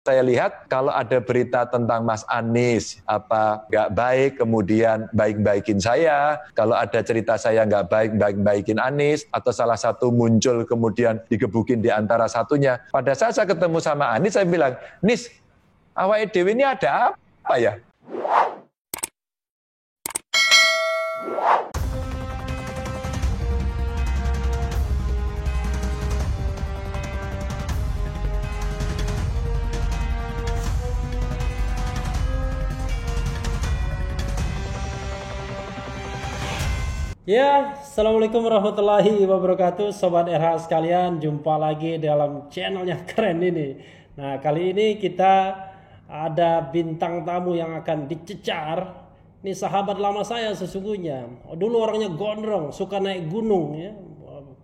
saya lihat kalau ada berita tentang Mas Anies apa nggak baik, kemudian baik-baikin saya. Kalau ada cerita saya nggak baik, baik-baikin Anies. Atau salah satu muncul kemudian digebukin di antara satunya. Pada saat saya ketemu sama Anies, saya bilang, Nis, awake dhewe ini ada apa ya? Ya, Assalamualaikum warahmatullahi wabarakatuh, Sobat RH sekalian. Jumpa lagi dalam channel yang keren ini. Nah, kali ini kita ada bintang tamu yang akan dicecar. Ini sahabat lama saya sesungguhnya. Dulu orangnya gondrong, suka naik gunung ya.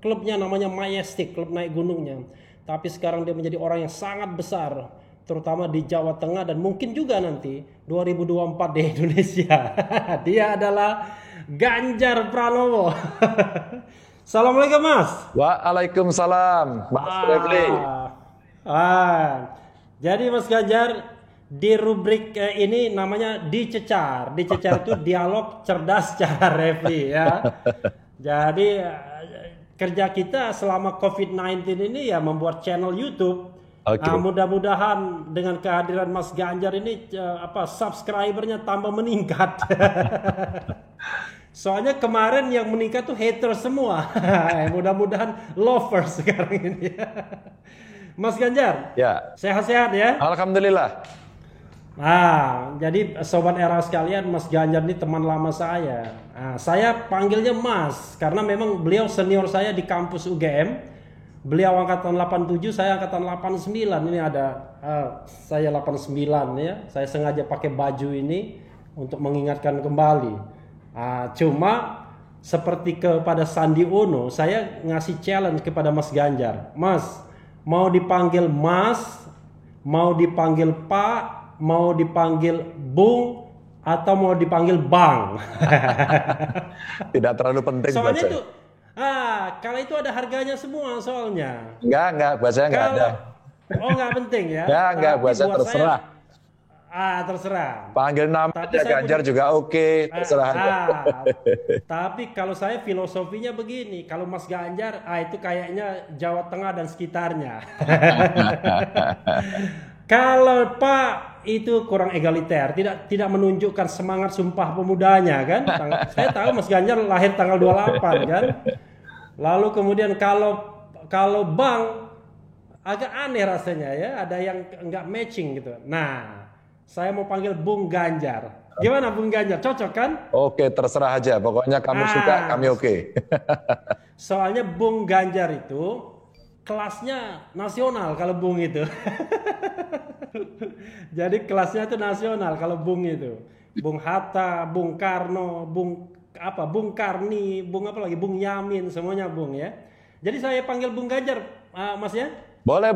Klubnya namanya Majestic, klub naik gunungnya. Tapi sekarang dia menjadi orang yang sangat besar, terutama di Jawa Tengah dan mungkin juga nanti 2024 di Indonesia. Dia adalah Ganjar Pranowo. Assalamualaikum Mas. Waalaikumsalam, Mas Refli. Jadi Mas Ganjar di rubrik ini namanya dicecar. Dicecar itu dialog cerdas cara Refli ya. Jadi kerja kita selama COVID-19 ini ya membuat channel YouTube. Okay. Mudah-mudahan dengan kehadiran Mas Ganjar ini subscribernya tambah meningkat. Soalnya kemarin yang meningkat tuh hater semua. Mudah-mudahan lovers sekarang ini. Mas Ganjar, ya. Sehat-sehat ya? Alhamdulillah. Jadi Sobat Era sekalian, Mas Ganjar ini teman lama saya. Saya panggilnya Mas karena memang beliau senior saya di kampus UGM. Beliau angkatan 87, saya angkatan 89. Ini ada saya 89 ya. Saya sengaja pakai baju ini untuk mengingatkan kembali. Cuma seperti kepada Sandi Uno, saya ngasih challenge kepada Mas Ganjar. Mas, mau dipanggil Mas, mau dipanggil Pak, mau dipanggil Bung, atau mau dipanggil Bang? Tidak terlalu penting. Soalnya itu kalau itu ada harganya semua soalnya. Enggak, buat saya enggak ada. Oh, enggak penting ya? Enggak, buat saya terserah. Terserah. Panggil nama aja Ganjar juga oke, terserah aja. Tapi kalau saya filosofinya begini, kalau Mas Ganjar, itu kayaknya Jawa Tengah dan sekitarnya. Kalau Pak itu kurang egaliter, tidak menunjukkan semangat Sumpah Pemudanya kan? Saya tahu Mas Ganjar lahir tanggal 28 kan? Lalu kemudian kalau Bang agak aneh rasanya ya, ada yang nggak matching gitu. Nah, saya mau panggil Bung Ganjar. Gimana Bung Ganjar? Cocok kan? Oke, terserah aja. Pokoknya kamu suka, kami oke. Soalnya Bung Ganjar itu kelasnya nasional kalau Bung itu. Jadi kelasnya itu nasional kalau Bung itu. Bung Hatta, Bung Karno, Bung Karni, Bung Yamin, semuanya Bung ya. Jadi saya panggil Bung Ganjar, Mas ya? Boleh.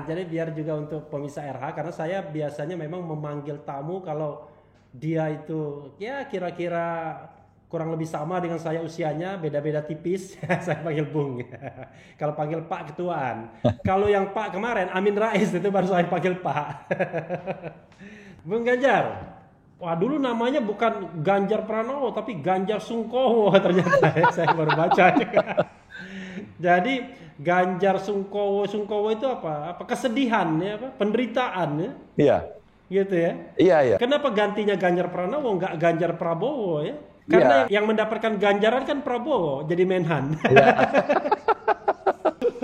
Jadi biar juga untuk pemirsa RH, karena saya biasanya memang memanggil tamu kalau dia itu ya kira-kira kurang lebih sama dengan saya usianya, beda-beda tipis, saya panggil Bung. Kalau panggil Pak ketuaan. Kalau yang Pak kemarin, Amin Rais, itu baru saya panggil Pak. Bung Ganjar, dulu namanya bukan Ganjar Pranowo, tapi Ganjar Sungkowo ternyata. Saya baru baca. Jadi Ganjar Sungkowo itu apa? Kesedihan ya, penderitaan ya? Iya. Gitu ya? Iya. Kenapa gantinya Ganjar Pranowo nggak Ganjar Prabowo ya? Karena yang mendapatkan ganjaran kan Prabowo jadi Menhan.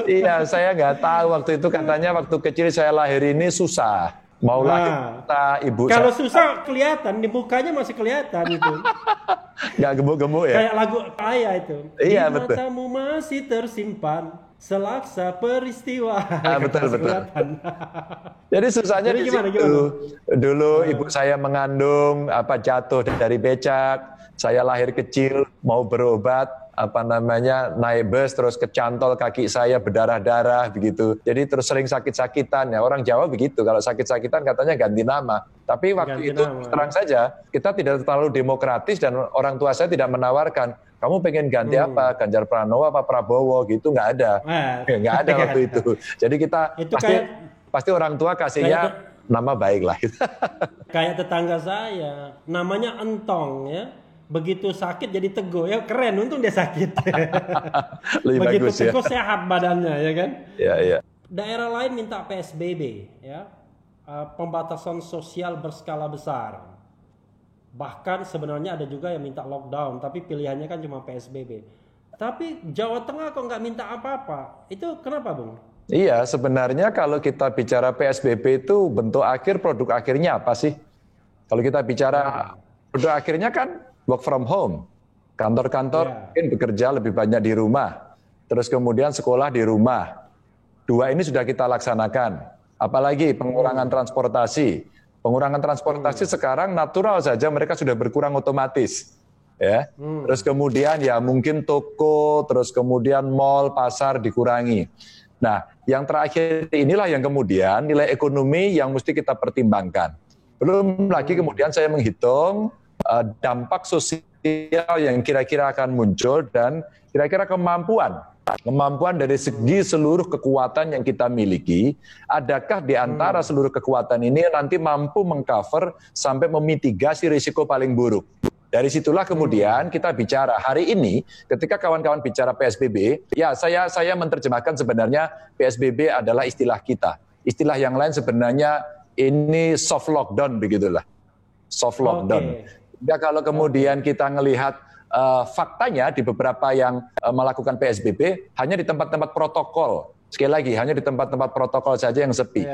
Iya, saya nggak tahu waktu itu katanya waktu kecil saya lahir ini susah. Mau lahir ibu kalau susah kelihatan, di mukanya masih kelihatan itu. Nggak gemuk-gemuk ya? Kayak lagu Ayah itu. Iya, di betul. Matamu masih tersimpan selaksa peristiwa. Betul. Jadi susahnya di situ. Dulu ibu saya mengandung, jatuh dari becak. Saya lahir kecil, mau berobat, naik bus, terus kecantol kaki saya berdarah-darah begitu. Jadi terus sering sakit-sakitan ya. Orang Jawa begitu, kalau sakit-sakitan katanya ganti nama. Tapi waktu itu terang saja, kita tidak terlalu demokratis dan orang tua saya tidak menawarkan, kamu pengen ganti apa? Ganjar Pranowo apa Prabowo gitu, nggak ada. Nggak ada waktu itu. Jadi kita itu pasti pasti orang tua kasihnya nama baik lah. Kayak tetangga saya, namanya Entong ya. Begitu sakit jadi Teguh, ya keren, untung dia sakit. Lebih begitu bagus Teguh ya. sehat badannya ya kan. Ya, ya. Daerah lain minta PSBB ya, pembatasan sosial berskala besar. Bahkan sebenarnya ada juga yang minta lockdown, tapi pilihannya kan cuma PSBB. Tapi Jawa Tengah kok nggak minta apa-apa, itu kenapa Bung? Iya, sebenarnya kalau kita bicara PSBB itu bentuk akhir, produk akhirnya apa sih? Kalau kita bicara produk akhirnya kan work from home. Kantor-kantor mungkin bekerja lebih banyak di rumah. Terus kemudian sekolah di rumah. Dua ini sudah kita laksanakan. Apalagi pengurangan transportasi. Pengurangan transportasi sekarang natural saja mereka sudah berkurang otomatis. Ya. Terus kemudian ya mungkin toko, terus kemudian mall, pasar dikurangi. Nah, yang terakhir inilah yang kemudian nilai ekonomi yang mesti kita pertimbangkan. Belum lagi kemudian saya menghitung dampak sosial yang kira-kira akan muncul dan kira-kira kemampuan dari segi seluruh kekuatan yang kita miliki, adakah di antara seluruh kekuatan ini nanti mampu mengcover sampai memitigasi risiko paling buruk. Dari situlah kemudian kita bicara hari ini ketika kawan-kawan bicara PSBB, ya saya menerjemahkan sebenarnya PSBB adalah istilah kita. Istilah yang lain sebenarnya ini soft lockdown begitulah. Soft lockdown. Ya kalau kemudian kita melihat faktanya di beberapa yang melakukan PSBB hanya di tempat-tempat protokol. Sekali lagi hanya di tempat-tempat protokol saja yang sepi.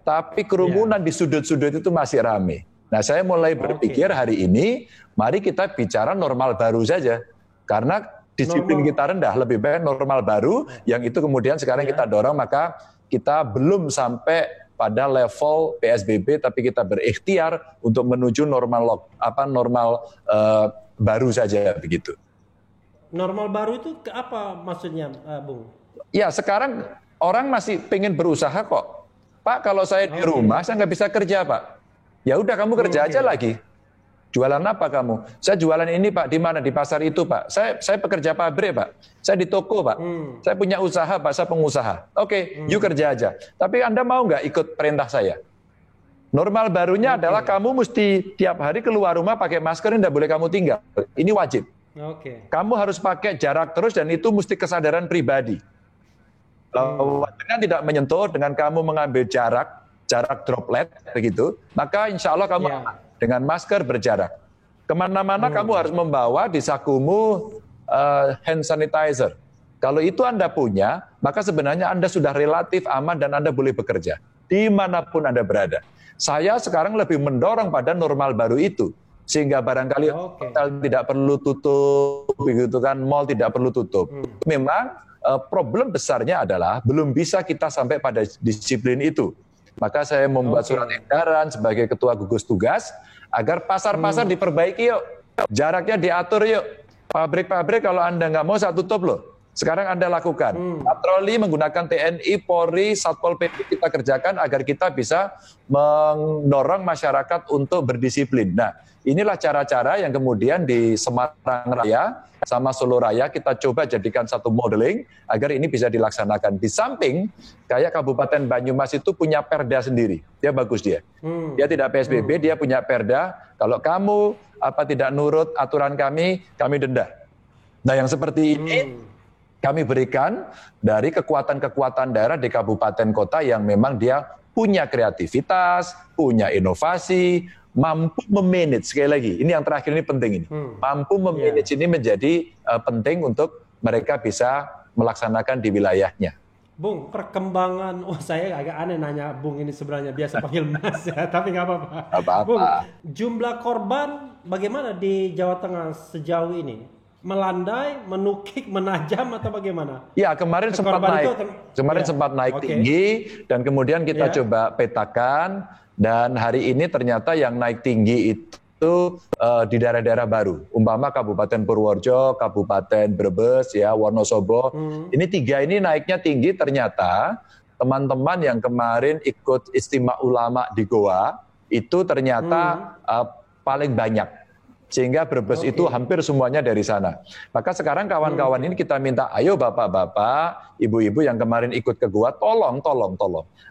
Tapi kerumunan di sudut-sudut itu masih ramai. Nah, saya mulai berpikir hari ini, mari kita bicara normal baru saja. Karena disiplin kita rendah, lebih baik normal baru, yang itu kemudian sekarang kita dorong, maka kita belum sampai pada level PSBB, tapi kita berikhtiar untuk menuju normal baru saja, begitu. Normal baru itu apa maksudnya, Bung? Ya, sekarang orang masih pengen berusaha kok. Pak, kalau saya di rumah, saya nggak bisa kerja, Pak. Ya udah kamu kerja aja lagi. Jualan apa kamu? Saya jualan ini Pak, di mana? Di pasar itu Pak. Saya pekerja pabrik Pak. Saya di toko Pak. Saya punya usaha Pak, saya pengusaha. Oke, you kerja aja. Tapi Anda mau nggak ikut perintah saya? Normal barunya adalah kamu mesti tiap hari keluar rumah pakai masker, tidak boleh kamu tinggal. Ini wajib. Kamu harus pakai jarak terus dan itu mesti kesadaran pribadi. Dengan tidak menyentuh, dengan kamu mengambil jarak droplet begitu, maka insya Allah kamu dengan masker berjarak. Kemana-mana kamu harus membawa di sakumu hand sanitizer. Kalau itu Anda punya, maka sebenarnya Anda sudah relatif aman dan Anda boleh bekerja dimanapun Anda berada. Saya sekarang lebih mendorong pada normal baru itu, sehingga barangkali hotel tidak perlu tutup, begitu kan, mall tidak perlu tutup. Memang problem besarnya adalah belum bisa kita sampai pada disiplin itu. Maka saya membuat surat edaran sebagai ketua gugus tugas agar pasar-pasar diperbaiki yuk, jaraknya diatur yuk. Pabrik-pabrik kalau Anda nggak mau saya tutup loh. Sekarang Anda lakukan. Patroli menggunakan TNI, Polri, Satpol PP kita kerjakan agar kita bisa mendorong masyarakat untuk berdisiplin. Nah, inilah cara-cara yang kemudian di Semarang Raya sama Solo Raya kita coba jadikan satu modeling agar ini bisa dilaksanakan. Di samping, kayak Kabupaten Banyumas itu punya perda sendiri. Dia bagus dia. Dia tidak PSBB, dia punya perda. Kalau kamu tidak nurut aturan kami denda. Nah, yang seperti ini kami berikan dari kekuatan-kekuatan daerah di kabupaten kota yang memang dia punya kreativitas, punya inovasi, mampu memanage, sekali lagi, ini yang terakhir ini penting ini, mampu memanage ini menjadi penting untuk mereka bisa melaksanakan di wilayahnya. Bung, perkembangan, saya agak aneh nanya Bung ini sebenarnya, biasa panggil Mas ya, tapi nggak apa-apa. Bung, jumlah korban bagaimana di Jawa Tengah sejauh ini? Melandai, menukik, menajam atau bagaimana? Ya, kemarin sempat naik. Sempat naik tinggi dan kemudian kita coba petakan dan hari ini ternyata yang naik tinggi itu di daerah-daerah baru. Umpama Kabupaten Purworejo, Kabupaten Brebes, ya, Wonosobo. Ini tiga ini naiknya tinggi ternyata teman-teman yang kemarin ikut istimewa ulama di Goa itu ternyata paling banyak. Sehingga Brebes itu hampir semuanya dari sana. Maka sekarang kawan-kawan ini kita minta, ayo bapak-bapak, ibu-ibu yang kemarin ikut ke gua, tolong.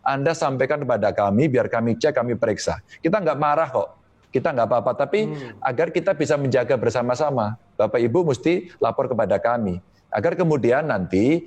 Anda sampaikan kepada kami, biar kami cek, kami periksa. Kita nggak marah kok, kita nggak apa-apa. Tapi agar kita bisa menjaga bersama-sama, Bapak Ibu mesti lapor kepada kami. Agar kemudian nanti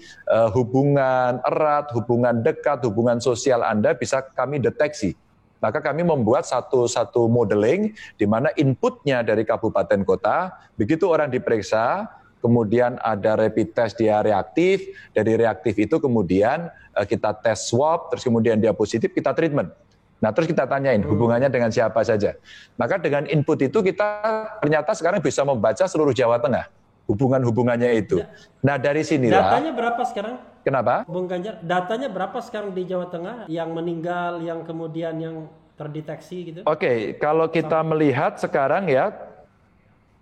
hubungan erat, hubungan dekat, hubungan sosial Anda bisa kami deteksi. Maka kami membuat satu modeling di mana inputnya dari kabupaten kota, begitu orang diperiksa, kemudian ada rapid test dia reaktif, dari reaktif itu kemudian kita tes swab, terus kemudian dia positif, kita treatment. Nah terus kita tanyain hubungannya dengan siapa saja. Maka dengan input itu kita ternyata sekarang bisa membaca seluruh Jawa Tengah, hubungan-hubungannya itu. Nah dari sinilah. Datanya berapa sekarang? Kenapa? Bung Ganjar, datanya berapa sekarang di Jawa Tengah yang meninggal, yang kemudian yang terdeteksi gitu? Oke, kalau kita melihat sekarang ya,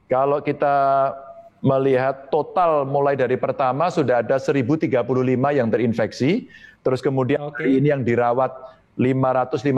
kalau kita melihat total mulai dari pertama sudah ada 1035 yang terinfeksi, terus kemudian hari ini yang dirawat 556,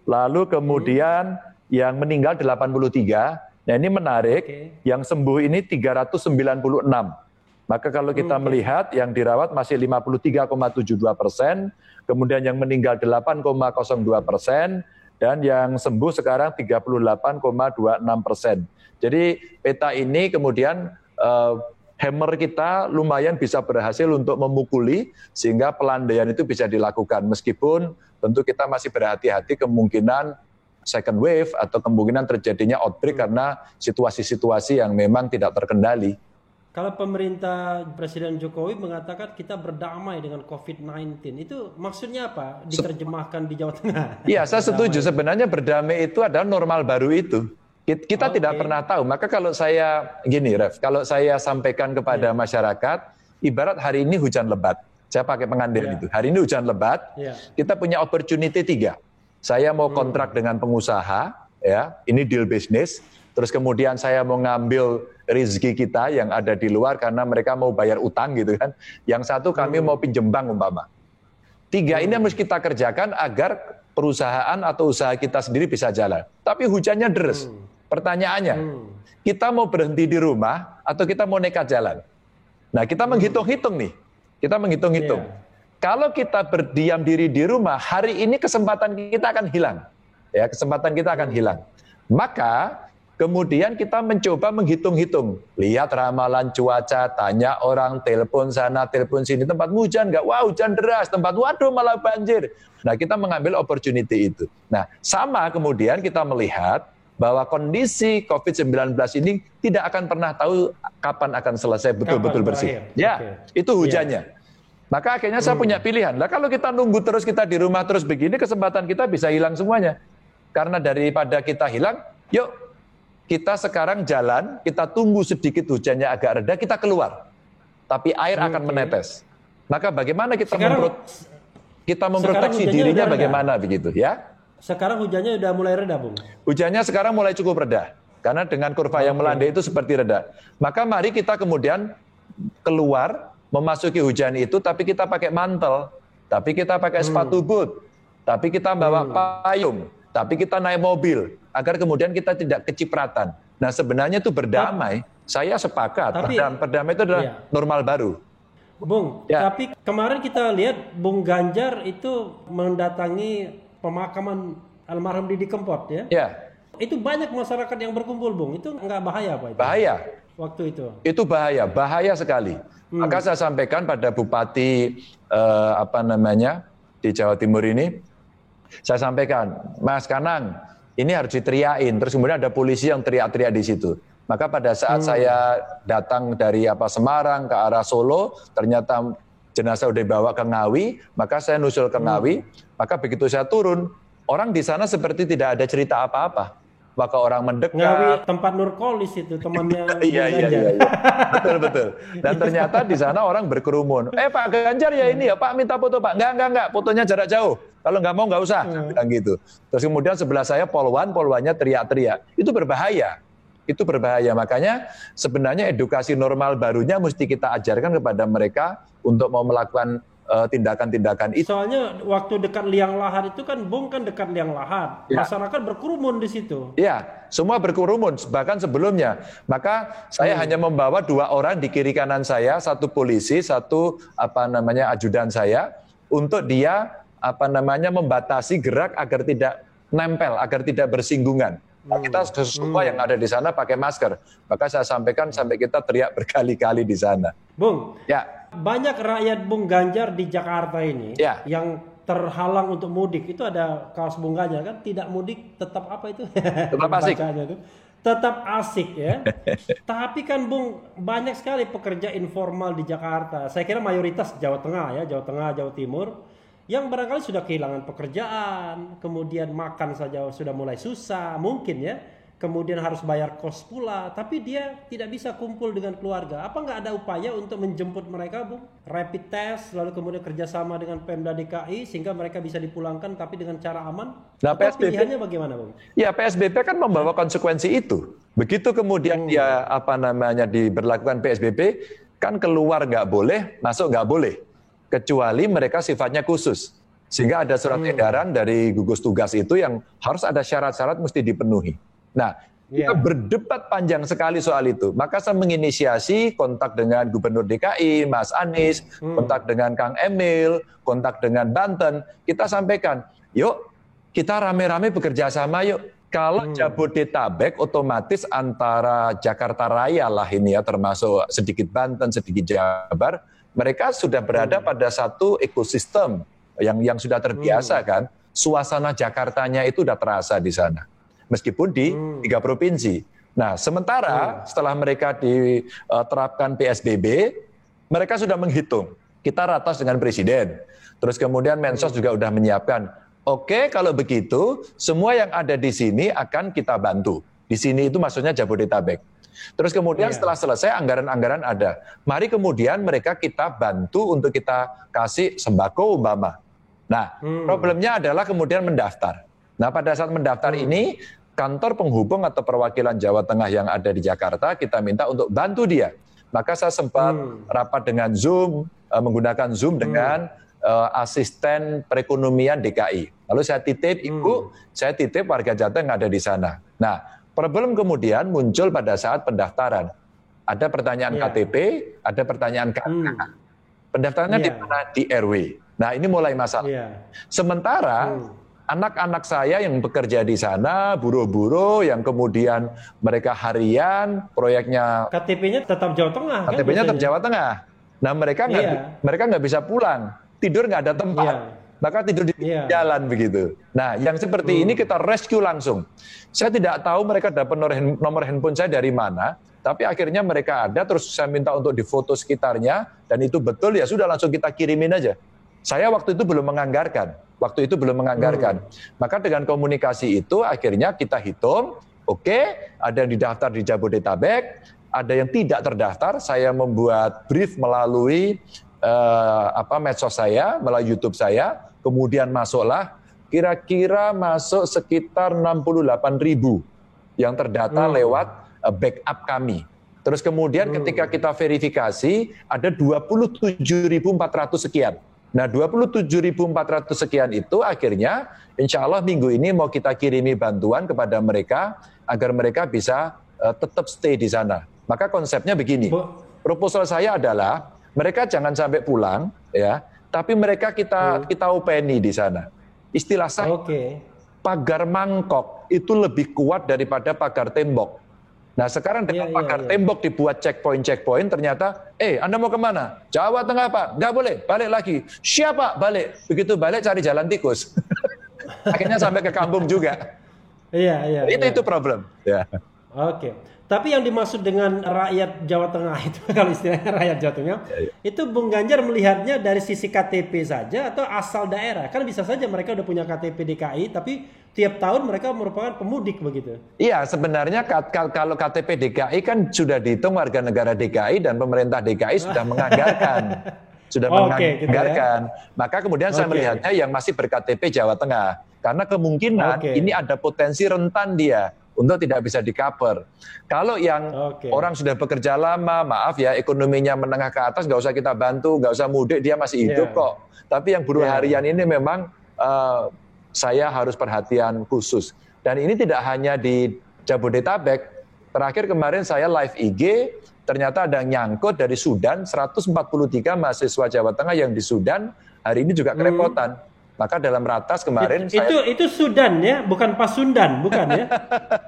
lalu kemudian yang meninggal 83. Nah ini menarik, yang sembuh ini 396. Maka kalau kita melihat yang dirawat masih 53,72%, kemudian yang meninggal 8,02%, dan yang sembuh sekarang 38,26%. Jadi peta ini kemudian hammer kita lumayan bisa berhasil untuk memukuli sehingga pelandaian itu bisa dilakukan. Meskipun tentu kita masih berhati-hati kemungkinan second wave atau kemungkinan terjadinya outbreak karena situasi-situasi yang memang tidak terkendali. Kalau pemerintah Presiden Jokowi mengatakan kita berdamai dengan COVID-19, itu maksudnya apa? Diterjemahkan di Jawa Tengah. Iya, saya setuju. Sebenarnya berdamai itu adalah normal baru itu. Kita tidak pernah tahu. Maka kalau saya, gini Ref, kalau saya sampaikan kepada masyarakat, ibarat hari ini hujan lebat. Saya pakai pengandir gitu. Hari ini hujan lebat, kita punya opportunity 3. Saya mau kontrak dengan pengusaha, ya, ini deal bisnis. Terus kemudian saya mau ngambil rezeki kita yang ada di luar karena mereka mau bayar utang gitu kan. Yang satu kami mau pinjem bank umpama. 3 ini harus kita kerjakan agar perusahaan atau usaha kita sendiri bisa jalan. Tapi hujannya deres. Pertanyaannya, kita mau berhenti di rumah atau kita mau nekat jalan? Nah kita menghitung-hitung nih. Kita menghitung-hitung. Kalau kita berdiam diri di rumah, hari ini kesempatan kita akan hilang. Ya, kesempatan kita akan hilang. Maka kemudian kita mencoba menghitung-hitung. Lihat ramalan cuaca, tanya orang, telepon sana, telepon sini. Tempat hujan nggak? Wah hujan deras. Tempat waduh malah banjir. Nah kita mengambil opportunity itu. Nah sama kemudian kita melihat bahwa kondisi COVID-19 ini tidak akan pernah tahu kapan akan selesai betul-betul bersih. Ya, itu hujannya. Maka akhirnya saya punya pilihan. Nah kalau kita nunggu terus, kita di rumah terus begini, kesempatan kita bisa hilang semuanya. Karena daripada kita hilang, yuk kita sekarang jalan, kita tunggu sedikit hujannya agak reda, kita keluar. Tapi air akan menetes. Maka bagaimana kita memproteksi dirinya bagaimana begitu ya? Sekarang hujannya udah mulai reda, Bung? Hujannya sekarang mulai cukup reda. Karena dengan kurva yang melandai itu seperti reda. Maka mari kita kemudian keluar, memasuki hujan itu, tapi kita pakai mantel, tapi kita pakai sepatu boot, tapi kita bawa payung, tapi kita naik mobil, agar kemudian kita tidak kecipratan. Nah sebenarnya itu berdamai, saya sepakat, berdamai itu adalah normal baru. Bung, tapi kemarin kita lihat Bung Ganjar itu mendatangi pemakaman almarhum Didi Kempot ya? Ya. Itu banyak masyarakat yang berkumpul, Bung, itu nggak bahaya Pak? Bahaya. Waktu itu? Itu bahaya sekali. Maka saya sampaikan pada Bupati di Jawa Timur ini, saya sampaikan, Mas Kanang, ini harus diteriakin. Terus kemudian ada polisi yang teriak-teriak di situ. Maka pada saat saya datang dari Semarang ke arah Solo, ternyata jenazah udah dibawa ke Ngawi, maka saya nusul ke Ngawi. Maka begitu saya turun, orang di sana seperti tidak ada cerita apa-apa. Maka orang mendekat. Ngawi tempat Nurkolis itu temannya. Iya. Betul. Dan ternyata di sana orang berkerumun. Pak Ganjar ya ini ya, Pak minta foto Pak. Enggak, fotonya jarak jauh. Kalau nggak mau nggak usah, bilang gitu. Terus kemudian sebelah saya polwannya teriak-teriak. Itu berbahaya. Makanya sebenarnya edukasi normal barunya mesti kita ajarkan kepada mereka untuk mau melakukan tindakan-tindakan itu. Soalnya waktu dekat liang lahat itu kan, Bung, kan dekat liang lahat. Ya. Masyarakat berkerumun di situ. Ya, semua berkerumun, bahkan sebelumnya. Maka saya hanya membawa 2 orang di kiri kanan saya, 1 polisi, 1 ajudan saya, untuk dia membatasi gerak agar tidak nempel, agar tidak bersinggungan. Nah, kita semua yang ada di sana pakai masker. Maka saya sampaikan sampai kita teriak berkali-kali di sana. Bung, Ya. banyak rakyat Bung Ganjar di Jakarta ini yang terhalang untuk mudik. Itu ada kaos Bung Ganjar kan, tidak mudik tetap apa itu? Tetap asik. Tetap asik ya. Tapi kan Bung, banyak sekali pekerja informal di Jakarta. Saya kira mayoritas Jawa Tengah ya, Jawa Tengah, Jawa Timur, yang barangkali sudah kehilangan pekerjaan, kemudian makan saja sudah mulai susah, mungkin ya, kemudian harus bayar kos pula, tapi dia tidak bisa kumpul dengan keluarga. Apa nggak ada upaya untuk menjemput mereka, Bung? Rapid test, lalu kemudian kerjasama dengan Pemda DKI, sehingga mereka bisa dipulangkan, tapi dengan cara aman? Nah, PSBB, pilihannya bagaimana, Bung? Ya, PSBB kan membawa konsekuensi itu. Begitu kemudian dia diberlakukan PSBB, kan keluar nggak boleh, masuk nggak boleh. Kecuali mereka sifatnya khusus. Sehingga ada surat edaran dari gugus tugas itu yang harus ada syarat-syarat mesti dipenuhi. Nah, kita berdebat panjang sekali soal itu. Maka saya menginisiasi kontak dengan Gubernur DKI, Mas Anies, kontak dengan Kang Emil, kontak dengan Banten. Kita sampaikan, yuk kita rame-rame bekerja sama yuk. Kalau Jabodetabek otomatis antara Jakarta Raya lah ini ya, termasuk sedikit Banten, sedikit Jabar, mereka sudah berada pada satu ekosistem yang sudah terbiasa kan. Suasana Jakartanya itu sudah terasa di sana. Meskipun di 3 provinsi. Nah, sementara setelah mereka diterapkan PSBB, mereka sudah menghitung. Kita ratas dengan Presiden. Terus kemudian Mensos juga sudah menyiapkan. Oke, kalau begitu, semua yang ada di sini akan kita bantu. Di sini itu maksudnya Jabodetabek. Terus kemudian setelah selesai anggaran-anggaran ada. Mari kemudian mereka kita bantu untuk kita kasih sembako umpama. Nah, problemnya adalah kemudian mendaftar. Nah, pada saat mendaftar ini, kantor penghubung atau perwakilan Jawa Tengah yang ada di Jakarta, kita minta untuk bantu dia. Maka saya sempat rapat dengan Zoom, menggunakan Zoom dengan asisten perekonomian DKI. Lalu saya titip, Ibu, saya titip warga Jateng yang ada di sana. Nah, problem kemudian muncul pada saat pendaftaran. Ada pertanyaan KTP, ada pertanyaan KK. Pendaftarannya di mana? Di RW. Nah, ini mulai masalah. Sementara anak-anak saya yang bekerja di sana, buruh-buruh yang kemudian mereka harian, proyeknya KTP-nya tetap Jawa Tengah. KTP-nya tetap Jawa Tengah. Nah, mereka nggak bisa pulang, tidur nggak ada tempat. Maka tidur di jalan begitu. Nah, yang seperti ini kita rescue langsung. Saya tidak tahu mereka dapat nomor handphone saya dari mana, tapi akhirnya mereka ada, terus saya minta untuk difoto sekitarnya, dan itu betul, ya sudah langsung kita kirimin aja. Saya waktu itu belum menganggarkan. Maka dengan komunikasi itu akhirnya kita hitung, oke, ada yang didaftar di Jabodetabek, ada yang tidak terdaftar, saya membuat brief melalui medsos saya, melalui YouTube saya, kemudian masuklah, kira-kira masuk sekitar 68.000 yang terdata lewat backup kami. Terus kemudian ketika kita verifikasi, ada 27.400 sekian. Nah, 27.400 sekian itu akhirnya insya Allah minggu ini mau kita kirimi bantuan kepada mereka agar mereka bisa tetap stay di sana. Maka konsepnya begini, proposal saya adalah mereka jangan sampai pulang, ya, tapi mereka kita upeni di sana. Istilah saya, pagar mangkok itu lebih kuat daripada pagar tembok. Nah, sekarang dengan pagar tembok dibuat checkpoint, ternyata, Anda mau kemana? Jawa Tengah, Pak. Nggak boleh, balik lagi. Siapa? Balik. Begitu balik cari jalan tikus. Akhirnya sampai ke kampung juga. Itu problem. Ya. Tapi yang dimaksud dengan rakyat Jawa Tengah itu, kalau istilahnya rakyat Jawa Tengah, itu Bung Ganjar melihatnya dari sisi KTP saja atau asal daerah? Kan bisa saja mereka udah punya KTP DKI, tapi tiap tahun mereka merupakan pemudik begitu. Iya, sebenarnya kalau KTP DKI kan sudah dihitung warga negara DKI dan pemerintah DKI sudah menganggarkan. Maka kemudian saya melihatnya yang masih ber-KTP Jawa Tengah. Karena kemungkinan ini ada potensi rentan dia. untuk tidak bisa di-cover. Kalau yang orang sudah bekerja lama, maaf ya, ekonominya menengah ke atas, nggak usah kita bantu, nggak usah mudik, dia masih hidup kok. Tapi yang buruh harian ini memang saya harus perhatian khusus. Dan ini tidak hanya di Jabodetabek. Terakhir kemarin saya live IG, ternyata ada nyangkut dari Sudan, 143 mahasiswa Jawa Tengah yang di Sudan, hari ini juga kerepotan. Maka dalam ratas kemarin itu Sudan ya, bukan Pasundan, bukan ya?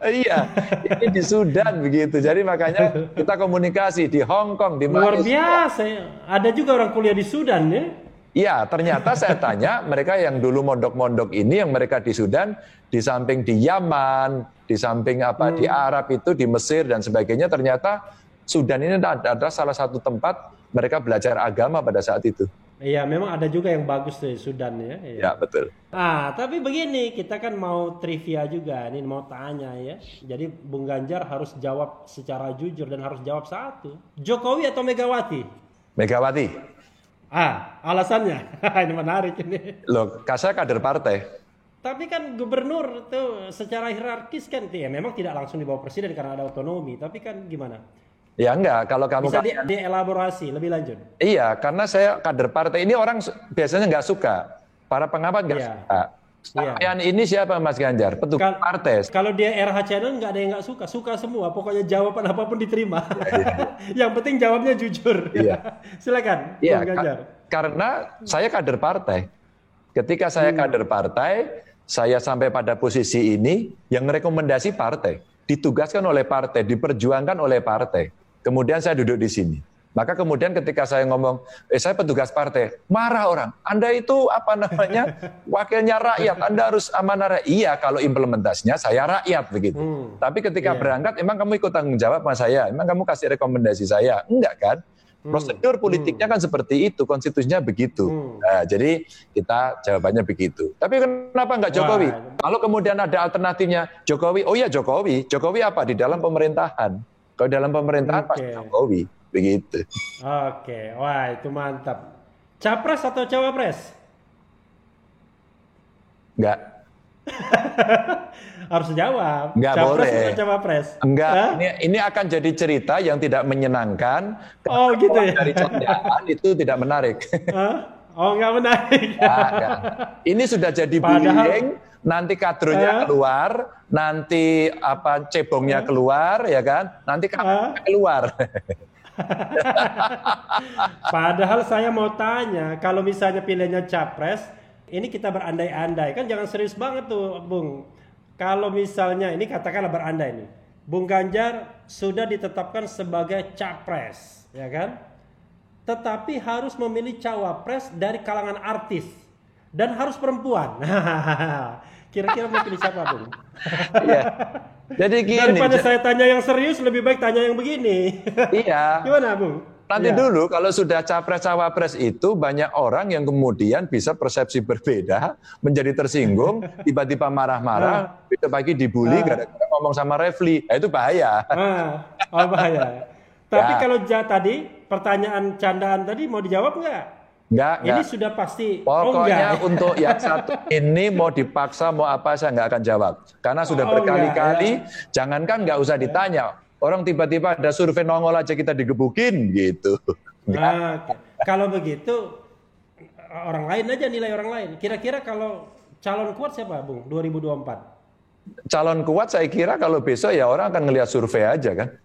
Iya, ini di Sudan begitu. Jadi makanya kita komunikasi di Hong Kong, di Malaysia. Luar biasa ya. Ada juga orang kuliah di Sudan ya? Iya, ternyata saya tanya mereka yang dulu mondok-mondok ini, yang mereka di Sudan, di samping di Yaman, di samping di Arab itu, di Mesir dan sebagainya, ternyata Sudan ini ada salah satu tempat mereka belajar agama pada saat itu. Iya, memang ada juga yang bagus di Sudan ya. Iya, betul. Tapi begini, kita kan mau trivia juga, ini mau tanya ya. Jadi Bung Ganjar harus jawab secara jujur dan harus jawab satu. Jokowi atau Megawati? Megawati. Alasannya? Ini menarik ini. Loh, saya kader partai. Tapi kan gubernur tuh secara hierarkis kan, ya memang tidak langsung di bawah presiden karena ada otonomi. Tapi kan gimana? Ya enggak, kalau kamu bisa dielaborasi lebih lanjut. Iya, karena saya kader partai ini orang biasanya nggak suka, para pengamat nggak suka. Sampean ini siapa Mas Ganjar? Petugas partai. Kalau dia RH Channel nggak ada yang nggak suka, suka semua. Pokoknya jawaban apapun diterima. Yang penting jawabnya jujur. Iya. Silakan. Iya, karena saya kader partai. Ketika saya kader partai, saya sampai pada posisi ini yang rekomendasi partai, ditugaskan oleh partai, diperjuangkan oleh partai. Kemudian saya duduk di sini. Maka kemudian ketika saya ngomong, saya petugas partai, marah orang. Anda itu wakilnya rakyat, Anda harus amanah rakyat. Iya, kalau implementasinya saya rakyat begitu. Tapi ketika berangkat, emang kamu ikut tanggung jawab sama saya? Emang kamu kasih rekomendasi saya? Enggak kan? Prosedur politiknya kan seperti itu, konstitusinya begitu. Nah, jadi kita jawabannya begitu. Tapi kenapa enggak Jokowi? Kalau kemudian ada alternatifnya Jokowi, oh iya Jokowi. Jokowi apa? Di dalam pemerintahan. Kalau dalam pemerintahan pasti Jokowi, begitu. Oke, wah itu mantap. Capres atau cawapres? Enggak. Harus jawab. Enggak Capres boleh. Atau cawapres? Enggak. Ini akan jadi cerita yang tidak menyenangkan. Oh gitu ya. Dari candaan itu tidak menarik. Oh enggak menarik. Enggak. Ini sudah jadi bullying. Nanti kadronya keluar, nanti cebongnya keluar, ya kan? Nanti kameranya keluar. Padahal saya mau tanya, kalau misalnya pilihannya capres, ini kita berandai-andai, kan jangan serius banget tuh, Bung. Kalau misalnya ini katakanlah berandai nih, Bung Ganjar sudah ditetapkan sebagai capres, ya kan? Tetapi harus memilih cawapres dari kalangan artis dan harus perempuan. Kira-kira mau pilih siapa, Bung? Iya. Jadi gini. Daripada saya tanya yang serius, lebih baik tanya yang begini. Iya. Gimana, Bung? Nanti dulu kalau sudah capres-cawapres itu banyak orang yang kemudian bisa persepsi berbeda, menjadi tersinggung, tiba-tiba marah-marah, pagi dibully gara-gara ngomong sama Refli. Itu bahaya. Bahaya. Tapi kalau tadi pertanyaan candaan tadi mau dijawab nggak? Enggak. Ini sudah pasti. Pokoknya untuk yang satu ini mau dipaksa mau apa saya nggak akan jawab. Karena sudah berkali-kali, jangankan nggak usah ditanya. Orang tiba-tiba ada survei nongol aja kita digebukin gitu. Kalau begitu orang lain aja nilai orang lain. Kira-kira kalau calon kuat siapa, Bung? 2024. Calon kuat saya kira kalau besok ya orang akan ngelihat survei aja kan.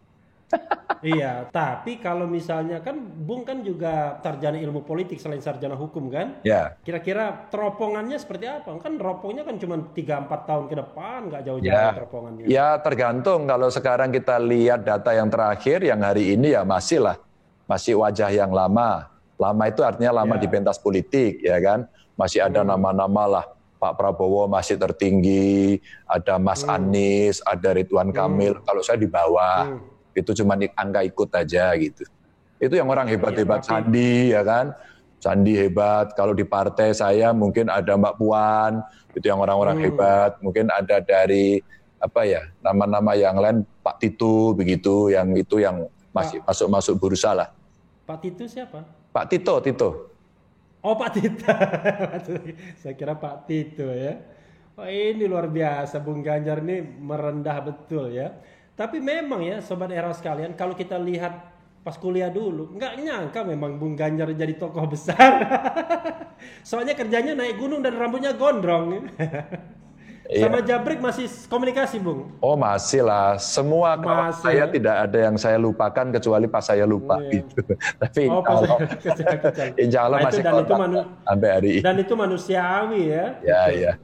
Iya, tapi kalau misalnya kan Bung kan juga sarjana ilmu politik selain sarjana hukum kan? Ya. Kira-kira teropongannya seperti apa? Kan teropongnya kan cuma 3-4 tahun ke depan, nggak jauh-jauh teropongannya. Ya tergantung, kalau sekarang kita lihat data yang terakhir, yang hari ini ya masih wajah yang lama. Lama itu artinya lama di pentas politik, ya kan? Masih ada nama-nama lah. Pak Prabowo masih tertinggi, ada Mas Anies, ada Ridwan Kamil. Kalau saya di bawah. Itu cuma angka ikut aja gitu. Itu yang orang hebat-hebat, Sandi ya kan. Sandi hebat, kalau di partai saya mungkin ada Mbak Puan, itu yang orang-orang hebat. Mungkin ada dari nama-nama yang lain, Pak Tito begitu, yang itu yang masih masuk bursa lah. Pak Tito siapa? Pak Tito. Oh Pak Tito. Saya kira Pak Tito ya. Oh, ini luar biasa, Bung Ganjar ini merendah betul ya. Tapi memang ya, Sobat Era sekalian, kalau kita lihat pas kuliah dulu, nggak nyangka memang Bung Ganjar jadi tokoh besar. Soalnya kerjanya naik gunung dan rambutnya gondrong. Sama Jabrik masih komunikasi, Bung? Oh masih lah, semua kawan saya tidak ada yang saya lupakan kecuali pas saya lupa gitu. Tapi insya Allah masih kontak sampai hari ini. Dan itu manusiawi ya. Ya.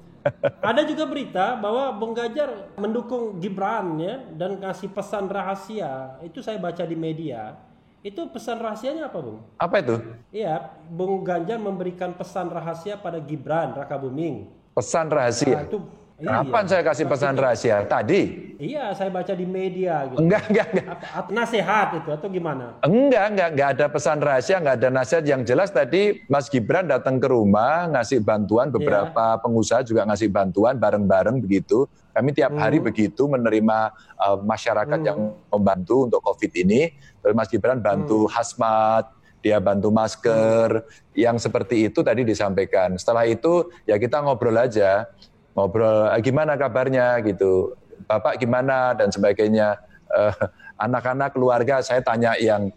Ada juga berita bahwa Bung Ganjar mendukung Gibran ya dan kasih pesan rahasia. Itu saya baca di media. Itu pesan rahasianya apa, Bung? Apa itu? Iya, Bung Ganjar memberikan pesan rahasia pada Gibran Rakabuming. Pesan rahasia? Kapan saya kasih pesan rahasia? Tadi? Iya, saya baca di media gitu. Enggak. Nasihat itu atau gimana? Enggak ada pesan rahasia, enggak ada nasihat. Yang jelas tadi Mas Gibran datang ke rumah, ngasih bantuan, beberapa pengusaha juga ngasih bantuan bareng-bareng begitu. Kami tiap hari begitu menerima masyarakat yang membantu untuk COVID ini. Terus Mas Gibran bantu hazmat, dia bantu masker, yang seperti itu tadi disampaikan. Setelah itu ya kita ngobrol aja. Ngobrol gimana kabarnya gitu, Bapak gimana dan sebagainya, anak-anak keluarga saya tanya yang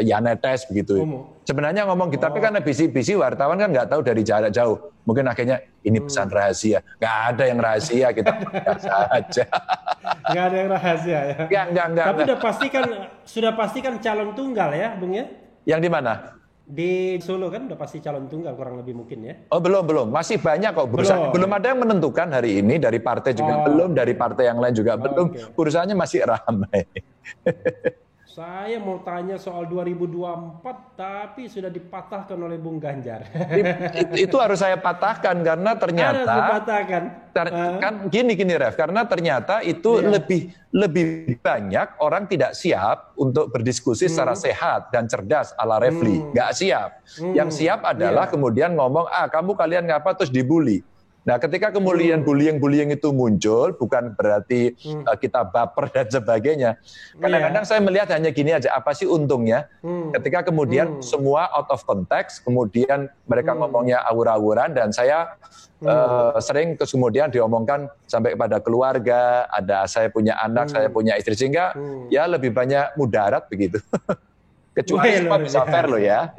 ya netes begitu. Sebenarnya ngomong gitu, tapi karena bisi-bisi wartawan kan nggak tahu dari jarak jauh, mungkin akhirnya ini pesan rahasia. Nggak ada yang rahasia, kita biasa aja. Nggak ada yang rahasia ya. Enggak. Tapi sudah pastikan calon tunggal ya, Bung ya? Yang di mana? Di Solo kan udah pasti calon tunggal kurang lebih mungkin ya? Oh belum, masih banyak kok bursa. Belum ada yang menentukan hari ini, dari partai juga belum, dari partai yang lain juga belum. Bursanya masih ramai. Saya mau tanya soal 2024 tapi sudah dipatahkan oleh Bung Ganjar. Itu harus saya patahkan karena ternyata kan gini Ref, karena ternyata itu lebih banyak orang tidak siap untuk berdiskusi secara sehat dan cerdas ala Refli, nggak siap. Yang siap adalah kemudian ngomong kamu kalian ngapa terus dibully. Nah, ketika kemudian bullying itu muncul, bukan berarti kita baper dan sebagainya. Kadang-kadang saya melihat hanya gini aja, apa sih untungnya? Ketika kemudian semua out of context, kemudian mereka ngomongnya awur-awuran, dan saya sering terus kemudian diomongkan sampai kepada keluarga, ada saya punya anak, saya punya istri, sehingga ya lebih banyak mudarat begitu. Kecuali semua bisa fair loh ya.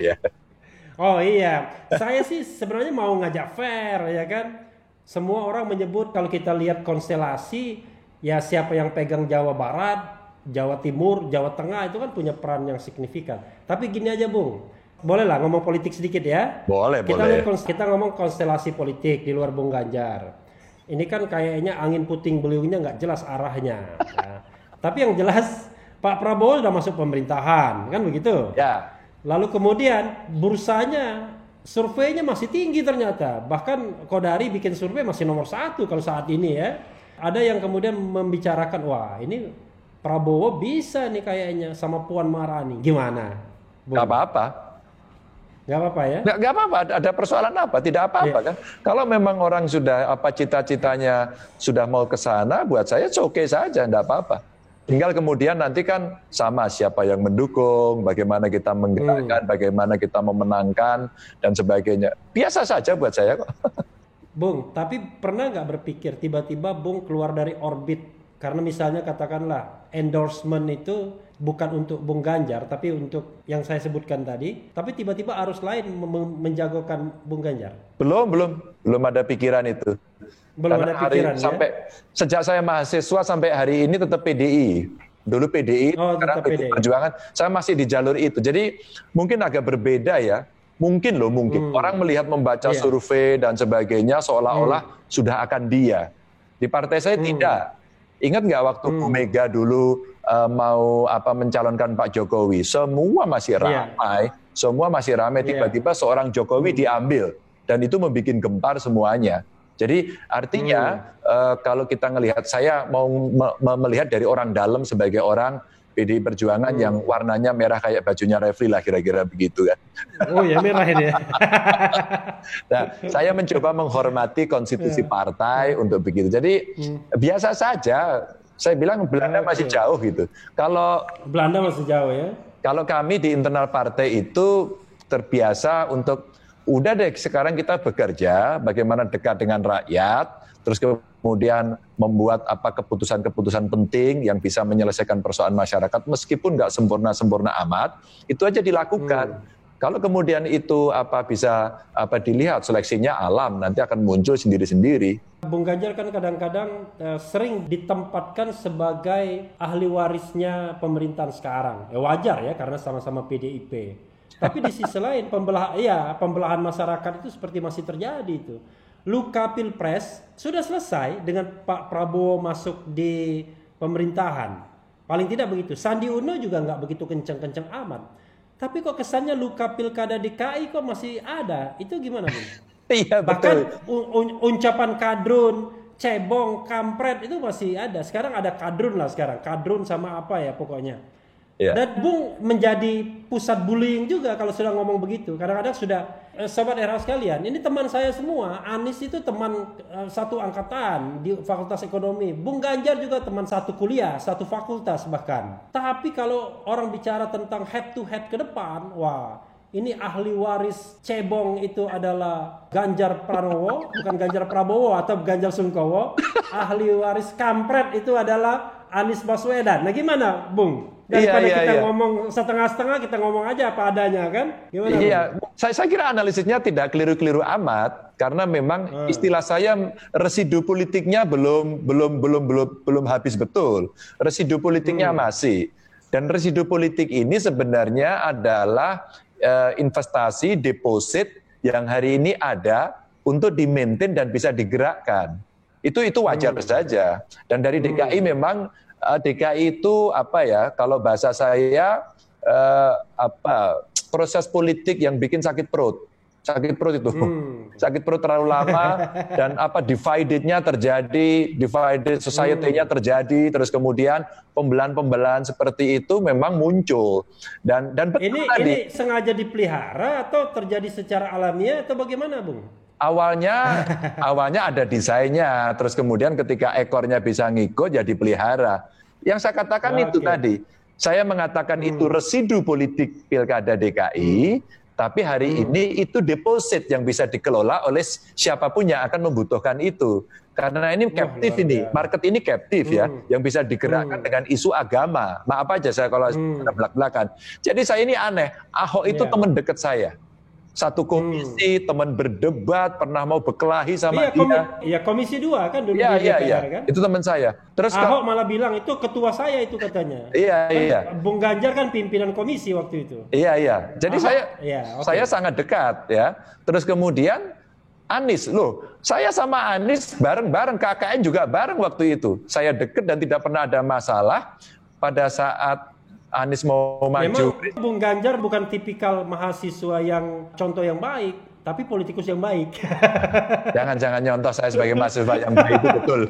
Oh iya, saya sih sebenarnya mau ngajak fair ya kan. Semua orang menyebut kalau kita lihat konstelasi, ya siapa yang pegang Jawa Barat, Jawa Timur, Jawa Tengah itu kan punya peran yang signifikan. Tapi gini aja Bung, boleh lah ngomong politik sedikit ya? Boleh. Kita ngomong konstelasi politik di luar Bung Ganjar. Ini kan kayaknya angin puting beliungnya nggak jelas arahnya. Ya. Tapi yang jelas Pak Prabowo sudah masuk pemerintahan, kan begitu? Ya. Lalu kemudian bursanya, surveinya masih tinggi ternyata. Bahkan Kodari bikin survei masih nomor 1 kalau saat ini ya. Ada yang kemudian membicarakan, wah ini Prabowo bisa nih kayaknya sama Puan Maharani. Gimana? Gak apa-apa. Gak apa-apa ya? Gak apa-apa, ada persoalan apa? Tidak apa-apa kan? Kalau memang orang sudah cita-citanya sudah mau ke sana, buat saya oke saja, gak apa-apa. Tinggal kemudian nanti kan sama siapa yang mendukung, bagaimana kita menggerakkan, bagaimana kita memenangkan, dan sebagainya. Biasa saja buat saya kok. Bung, tapi pernah nggak berpikir tiba-tiba Bung keluar dari orbit? Karena misalnya katakanlah endorsement itu bukan untuk Bung Ganjar, tapi untuk yang saya sebutkan tadi. Tapi tiba-tiba arus lain menjagokan Bung Ganjar. Belum ada pikiran itu. Belum ada pikiran sampai sejak saya mahasiswa sampai hari ini tetap PDI. Dulu PDI, sekarang PDI Perjuangan. Saya masih di jalur itu. Jadi mungkin agak berbeda ya. Mungkin orang melihat membaca survei dan sebagainya seolah-olah sudah akan dia. Di partai saya tidak. Ingat nggak waktu Bu Mega dulu mau mencalonkan Pak Jokowi? Semua masih ramai. Semua masih ramai. Tiba-tiba seorang Jokowi diambil dan itu membuat gempar semuanya. Jadi artinya kalau kita ngelihat, saya mau melihat dari orang dalam sebagai orang PDI Perjuangan yang warnanya merah kayak bajunya Refli lah, kira-kira begitu kan. Oh ya, merah ini ya. Nah, saya mencoba menghormati konstitusi partai untuk begitu. Jadi biasa saja. Saya bilang Belanda masih jauh gitu. Kalau Belanda masih jauh ya. Kalau kami di internal partai itu terbiasa untuk udah deh sekarang kita bekerja bagaimana dekat dengan rakyat, terus kemudian membuat keputusan-keputusan penting yang bisa menyelesaikan persoalan masyarakat meskipun nggak sempurna amat, itu aja dilakukan. Kalau kemudian itu bisa dilihat seleksinya alam, nanti akan muncul sendiri-sendiri. Bung Ganjar kan kadang-kadang sering ditempatkan sebagai ahli warisnya pemerintahan sekarang. Wajar ya karena sama-sama PDIP. Tapi di sisi lain pembelahan masyarakat itu seperti masih terjadi itu. Luka Pilpres sudah selesai dengan Pak Prabowo masuk di pemerintahan. Paling tidak begitu. Sandi Uno juga nggak begitu kencang-kencang amat. Tapi kok kesannya luka pilkada DKI kok masih ada? Itu gimana, Bung? Iya, bahkan ucapan kadrun, cebong, kampret itu masih ada. Sekarang ada kadrun lah sekarang. Kadrun sama apa ya pokoknya. Yeah. Dan Bung menjadi pusat bullying juga kalau sudah ngomong begitu. Kadang-kadang sudah, sobat RH sekalian, ini teman saya semua. Anies itu teman satu angkatan di Fakultas Ekonomi. Bung Ganjar juga teman satu kuliah, satu fakultas bahkan. Tapi kalau orang bicara tentang head to head ke depan, wah, ini ahli waris cebong itu adalah Ganjar Pranowo, bukan Ganjar Prabowo atau Ganjar Sungkowo. Ahli waris kampret itu adalah Anies Baswedan. Nah gimana, Bung? Daripada kita ngomong setengah-setengah, kita ngomong aja apa adanya kan? Gimana? Iya, saya kira analisisnya tidak keliru-keliru amat karena memang istilah saya residu politiknya belum habis betul. Residu politiknya masih. Dan residu politik ini sebenarnya adalah investasi deposit yang hari ini ada untuk di-maintain dan bisa digerakkan. Itu wajar saja. Dan dari DKI memang DKI itu kalau bahasa saya proses politik yang bikin sakit perut itu. Sakit perut terlalu lama dan divided-nya terjadi, divided society-nya terjadi, terus kemudian pembelahan-pembelahan seperti itu memang muncul. Dan betul ini sengaja dipelihara atau terjadi secara alamiah atau bagaimana, Bung? Awalnya ada desainnya, terus kemudian ketika ekornya bisa ngikut ya dipelihara. Yang saya katakan itu tadi, saya mengatakan itu residu politik pilkada DKI, tapi hari ini itu deposit yang bisa dikelola oleh siapapun yang akan membutuhkan itu. Karena ini captive market ini captive ya, yang bisa digerakkan dengan isu agama. Maaf aja saya kalau belak-belakan. Jadi saya ini aneh, Ahok itu teman dekat saya. Satu komisi, teman berdebat, pernah mau berkelahi sama dia. Iya, komisi 2 kan dulu. Iya. Kan? Itu teman saya. Terus Ahok malah bilang itu ketua saya itu katanya. Iya. Bung Ganjar kan pimpinan komisi waktu itu. Iya. Jadi saya sangat dekat ya. Terus kemudian Anies, saya sama Anies bareng-bareng, KKN juga bareng waktu itu. Saya dekat dan tidak pernah ada masalah pada saat Anies mau maju. Memang Bung Ganjar bukan tipikal mahasiswa yang contoh yang baik, tapi politikus yang baik. Jangan nyontoh saya sebagai mahasiswa yang baik itu betul.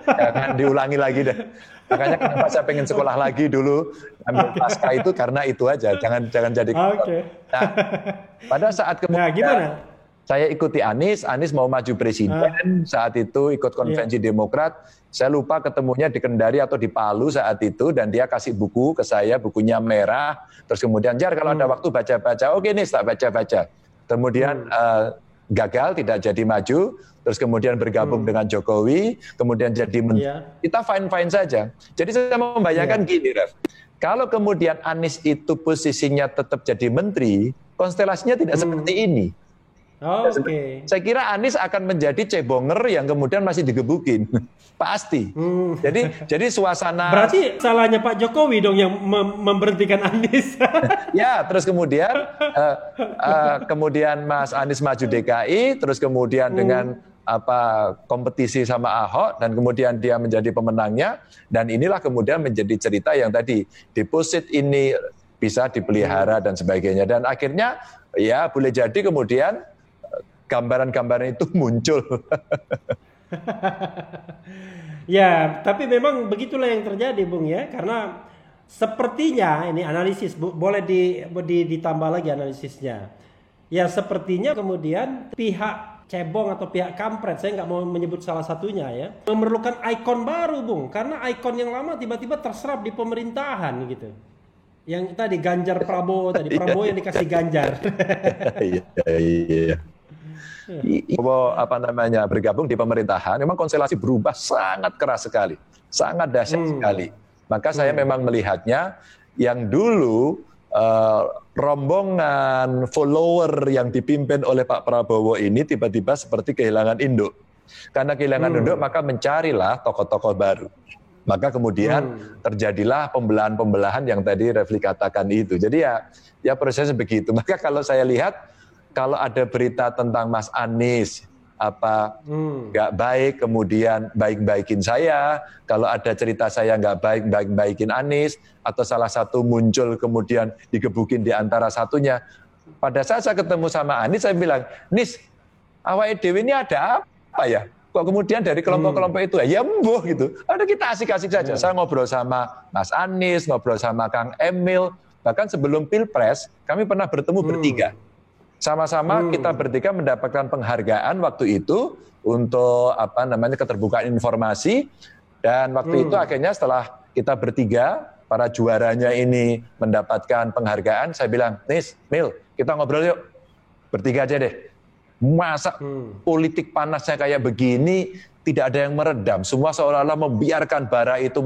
Jangan diulangi lagi deh. Makanya kenapa saya pengen sekolah lagi dulu ambil pasca itu karena itu aja. Jangan jadi. Nah, pada saat kemudian gimana? Saya ikuti Anies mau maju presiden, saat itu ikut konvensi Demokrat, saya lupa ketemunya di Kendari atau di Palu saat itu, dan dia kasih buku ke saya, bukunya merah, terus kemudian, Jar kalau ada waktu baca-baca, oke nih tak baca-baca. Kemudian gagal, tidak jadi maju, terus kemudian bergabung dengan Jokowi, kemudian jadi menteri, kita fine-fine saja. Jadi saya mau membayangkan gini, Ref, kalau kemudian Anies itu posisinya tetap jadi menteri, konstelasinya tidak seperti ini. Saya kira Anies akan menjadi cebonger yang kemudian masih digebukin. Pasti. Jadi suasana. Berarti salahnya Pak Jokowi dong yang memberhentikan Anies. Ya, terus kemudian Mas Anies maju DKI, terus kemudian dengan kompetisi sama Ahok, dan kemudian dia menjadi pemenangnya, dan inilah kemudian menjadi cerita yang tadi deposit ini bisa dipelihara dan sebagainya, dan akhirnya ya boleh jadi kemudian gambaran-gambaran itu muncul. Ya, tapi memang begitulah yang terjadi, Bung ya. Karena sepertinya ini analisis, boleh ditambah lagi analisisnya. Ya, sepertinya kemudian pihak cebong atau pihak kampret, saya nggak mau menyebut salah satunya ya, memerlukan ikon baru, Bung. Karena ikon yang lama tiba-tiba terserap di pemerintahan gitu. Yang tadi Ganjar Prabowo tadi, Prabowo yang dikasih Ganjar. Iya. Bergabung di pemerintahan, memang konstelasi berubah sangat keras sekali, sangat dahsyat sekali. Maka saya memang melihatnya yang dulu rombongan follower yang dipimpin oleh Pak Prabowo ini tiba-tiba seperti kehilangan induk. Karena kehilangan induk, maka mencarilah tokoh-tokoh baru. Maka kemudian terjadilah pembelahan-pembelahan yang tadi Refli katakan itu. Jadi ya prosesnya begitu. Maka kalau saya lihat, kalau ada berita tentang Mas Anies, nggak baik, kemudian baik-baikin saya. Kalau ada cerita saya nggak baik, baik-baikin Anies. Atau salah satu muncul kemudian digebukin di antara satunya. Pada saat saya ketemu sama Anies, saya bilang, Nis, awake dhewe ini ada apa ya? Kok kemudian dari kelompok-kelompok itu, ya mbuh gitu. Ada kita asik-asik saja. Saya ngobrol sama Mas Anies, ngobrol sama Kang Emil. Bahkan sebelum Pilpres, kami pernah bertemu bertiga. Sama-sama kita bertiga mendapatkan penghargaan waktu itu untuk keterbukaan informasi. Dan waktu itu akhirnya setelah kita bertiga, para juaranya ini mendapatkan penghargaan, saya bilang, Nis, Mil, kita ngobrol yuk. Bertiga aja deh. Masa politik panasnya kayak begini tidak ada yang meredam, semua seolah-olah membiarkan bara itu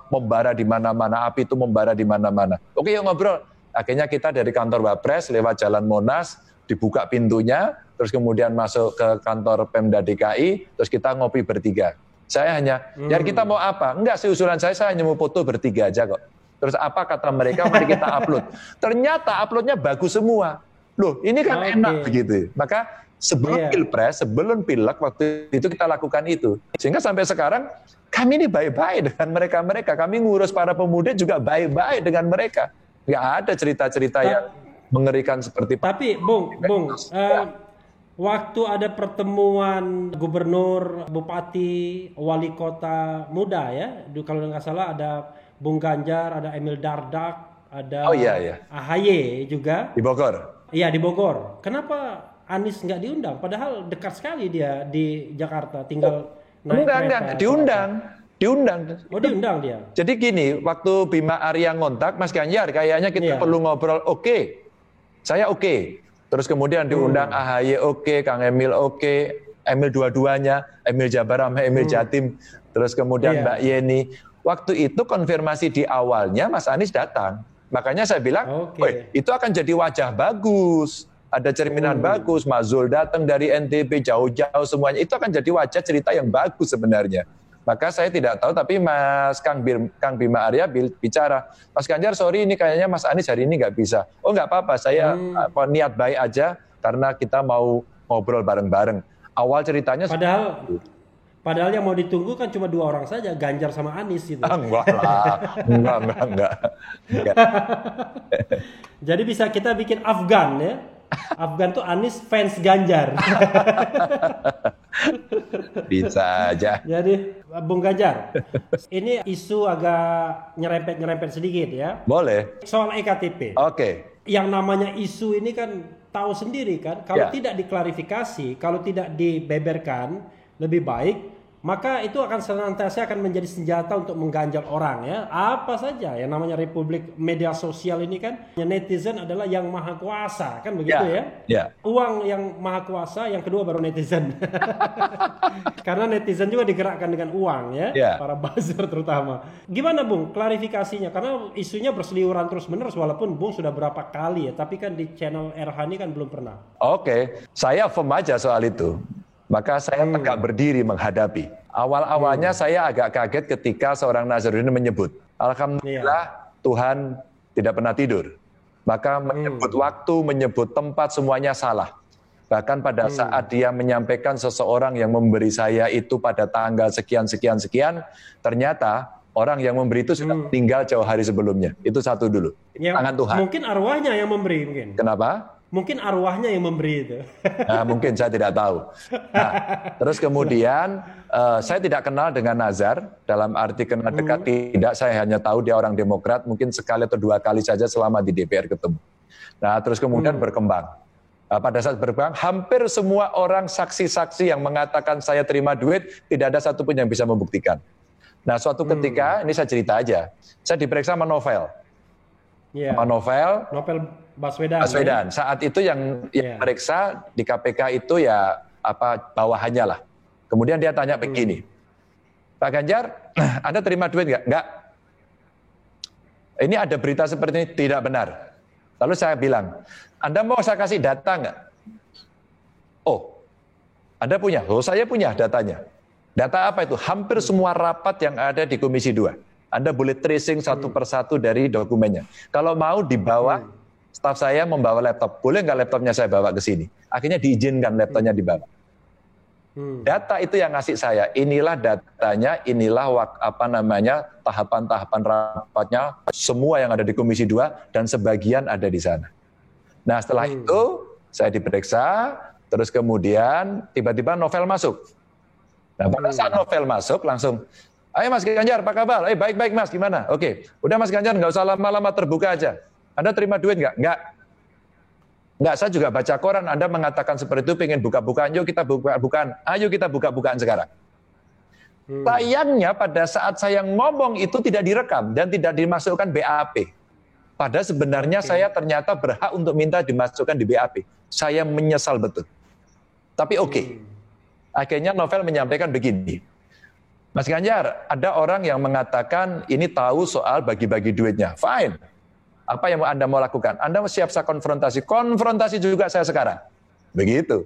membara di mana-mana, api itu membara di mana-mana. Oke, yuk ngobrol. Akhirnya kita dari kantor Wapres lewat Jalan Monas dibuka pintunya, terus kemudian masuk ke kantor Pemda DKI, terus kita ngopi bertiga. Saya hanya, ya kita mau apa? Enggak sih, usulan saya hanya mau foto bertiga aja kok. Terus apa kata mereka, mari kita upload. Ternyata uploadnya bagus semua. Loh, ini kan enak begitu. Maka sebelum Pilpres, sebelum Pileg, waktu itu kita lakukan itu. Sehingga sampai sekarang, kami ini baik-baik dengan mereka-mereka. Kami ngurus para pemuda juga baik-baik dengan mereka. Nggak ada cerita-cerita yang mengerikan seperti. Tapi, Bung, waktu ada pertemuan gubernur, bupati, wali kota muda ya, kalau nggak salah ada Bung Ganjar, ada Emil Dardak, ada AHY juga. Di Bogor. Iya, di Bogor. Kenapa Anies nggak diundang? Padahal dekat sekali dia di Jakarta, tinggal naik kereta. Enggak, diundang. Oh, diundang dia. Jadi gini, waktu Bima Arya ngontak, Mas Ganjar, kayaknya kita perlu ngobrol. Oke. Saya oke. Terus kemudian diundang AHY oke, Kang Emil oke, Emil dua-duanya, Emil Jabar sama Emil Jatim. Terus kemudian Mbak Yeni. Waktu itu konfirmasi di awalnya Mas Anies datang. Makanya saya bilang, itu akan jadi wajah bagus. Ada cerminan bagus, Mas Zul datang dari NTB, jauh-jauh semuanya. Itu akan jadi wajah cerita yang bagus sebenarnya. Maka saya tidak tahu, tapi Kang Bima Arya bicara, Mas Ganjar, sorry ini kayaknya Mas Anies hari ini nggak bisa. Oh nggak apa-apa, saya niat baik aja, karena kita mau ngobrol bareng-bareng. Awal ceritanya... Padahal yang mau ditunggu kan cuma 2 orang saja, Ganjar sama Anies gitu. Enggak lah, enggak. Jadi bisa kita bikin Afgan ya. Afgan tuh Anies fans Ganjar. Bisa aja. Jadi Bung Ganjar, ini isu agak nyerempet sedikit ya. Boleh. Soal EKTP. Oke. Yang namanya isu ini kan tahu sendiri kan, kalau tidak diklarifikasi, kalau tidak dibeberkan lebih baik, maka itu akan senantiasa akan menjadi senjata untuk mengganjal orang ya. Apa saja yang namanya republik media sosial ini kan, netizen adalah yang maha kuasa kan begitu ya. Uang yang maha kuasa, yang kedua baru netizen. Karena netizen juga digerakkan dengan uang ya, para buzzer terutama. Gimana Bung klarifikasinya? Karena isunya berseliweran terus-menerus walaupun Bung sudah berapa kali ya, tapi kan di channel RH ini kan belum pernah. Oke, saya firm aja soal itu. Maka saya tegak berdiri menghadapi. Awal-awalnya saya agak kaget ketika seorang Nazarudin menyebut, Alhamdulillah Tuhan tidak pernah tidur. Maka menyebut waktu, menyebut tempat, semuanya salah. Bahkan pada saat dia menyampaikan seseorang yang memberi saya itu pada tanggal sekian, ternyata orang yang memberi itu sudah meninggal jauh hari sebelumnya. Itu satu dulu. Tangan Tuhan. Mungkin arwahnya yang memberi mungkin. Kenapa? Mungkin arwahnya yang memberi itu. Nah, mungkin saya tidak tahu. Nah, terus kemudian saya tidak kenal dengan Nazar, dalam arti kenal dekat tidak, saya hanya tahu dia orang Demokrat, mungkin sekali atau 2 kali saja selama di DPR ketemu. Nah, terus kemudian berkembang. Pada saat berkembang, hampir semua orang saksi-saksi yang mengatakan saya terima duit, tidak ada satupun yang bisa membuktikan. Nah, suatu ketika, ini saya cerita aja, saya diperiksa sama novel. sama Novel Baswedan. Baswedan. Saat itu yang periksa di KPK itu ya bawahannya lah. Kemudian dia tanya begini, Pak Ganjar, Anda terima duit nggak? Nggak. Ini ada berita seperti ini, tidak benar. Lalu saya bilang, Anda mau saya kasih data nggak? Oh, Anda punya? Oh, saya punya datanya. Data apa itu? Hampir semua rapat yang ada di Komisi 2. Anda boleh tracing satu persatu dari dokumennya. Kalau mau dibawa, staf saya membawa laptop. Boleh nggak laptopnya saya bawa ke sini? Akhirnya diizinkan laptopnya dibawa. Data itu yang ngasih saya. Inilah datanya, inilah tahapan-tahapan rapatnya, semua yang ada di Komisi 2 dan sebagian ada di sana. Nah, setelah itu saya diperiksa, terus kemudian tiba-tiba Novel masuk. Nah, pada saat Novel masuk langsung, ayo Mas Ganjar, apa kabar? Baik-baik Mas, gimana? Oke, udah Mas Ganjar nggak usah lama-lama, terbuka aja. Anda terima duit nggak? Nggak, saya juga baca koran, Anda mengatakan seperti itu, pengen buka-bukaan, yuk kita buka-bukaan, ayo kita buka-bukaan sekarang. Sayangnya pada saat saya ngomong itu tidak direkam dan tidak dimasukkan BAP. Padahal sebenarnya saya ternyata berhak untuk minta dimasukkan di BAP. Saya menyesal betul. Tapi oke. Akhirnya Novel menyampaikan begini, Mas Ganjar, ada orang yang mengatakan ini tahu soal bagi-bagi duitnya. Fine. Apa yang Anda mau lakukan? Anda siap saya konfrontasi. Konfrontasi juga saya sekarang. Begitu.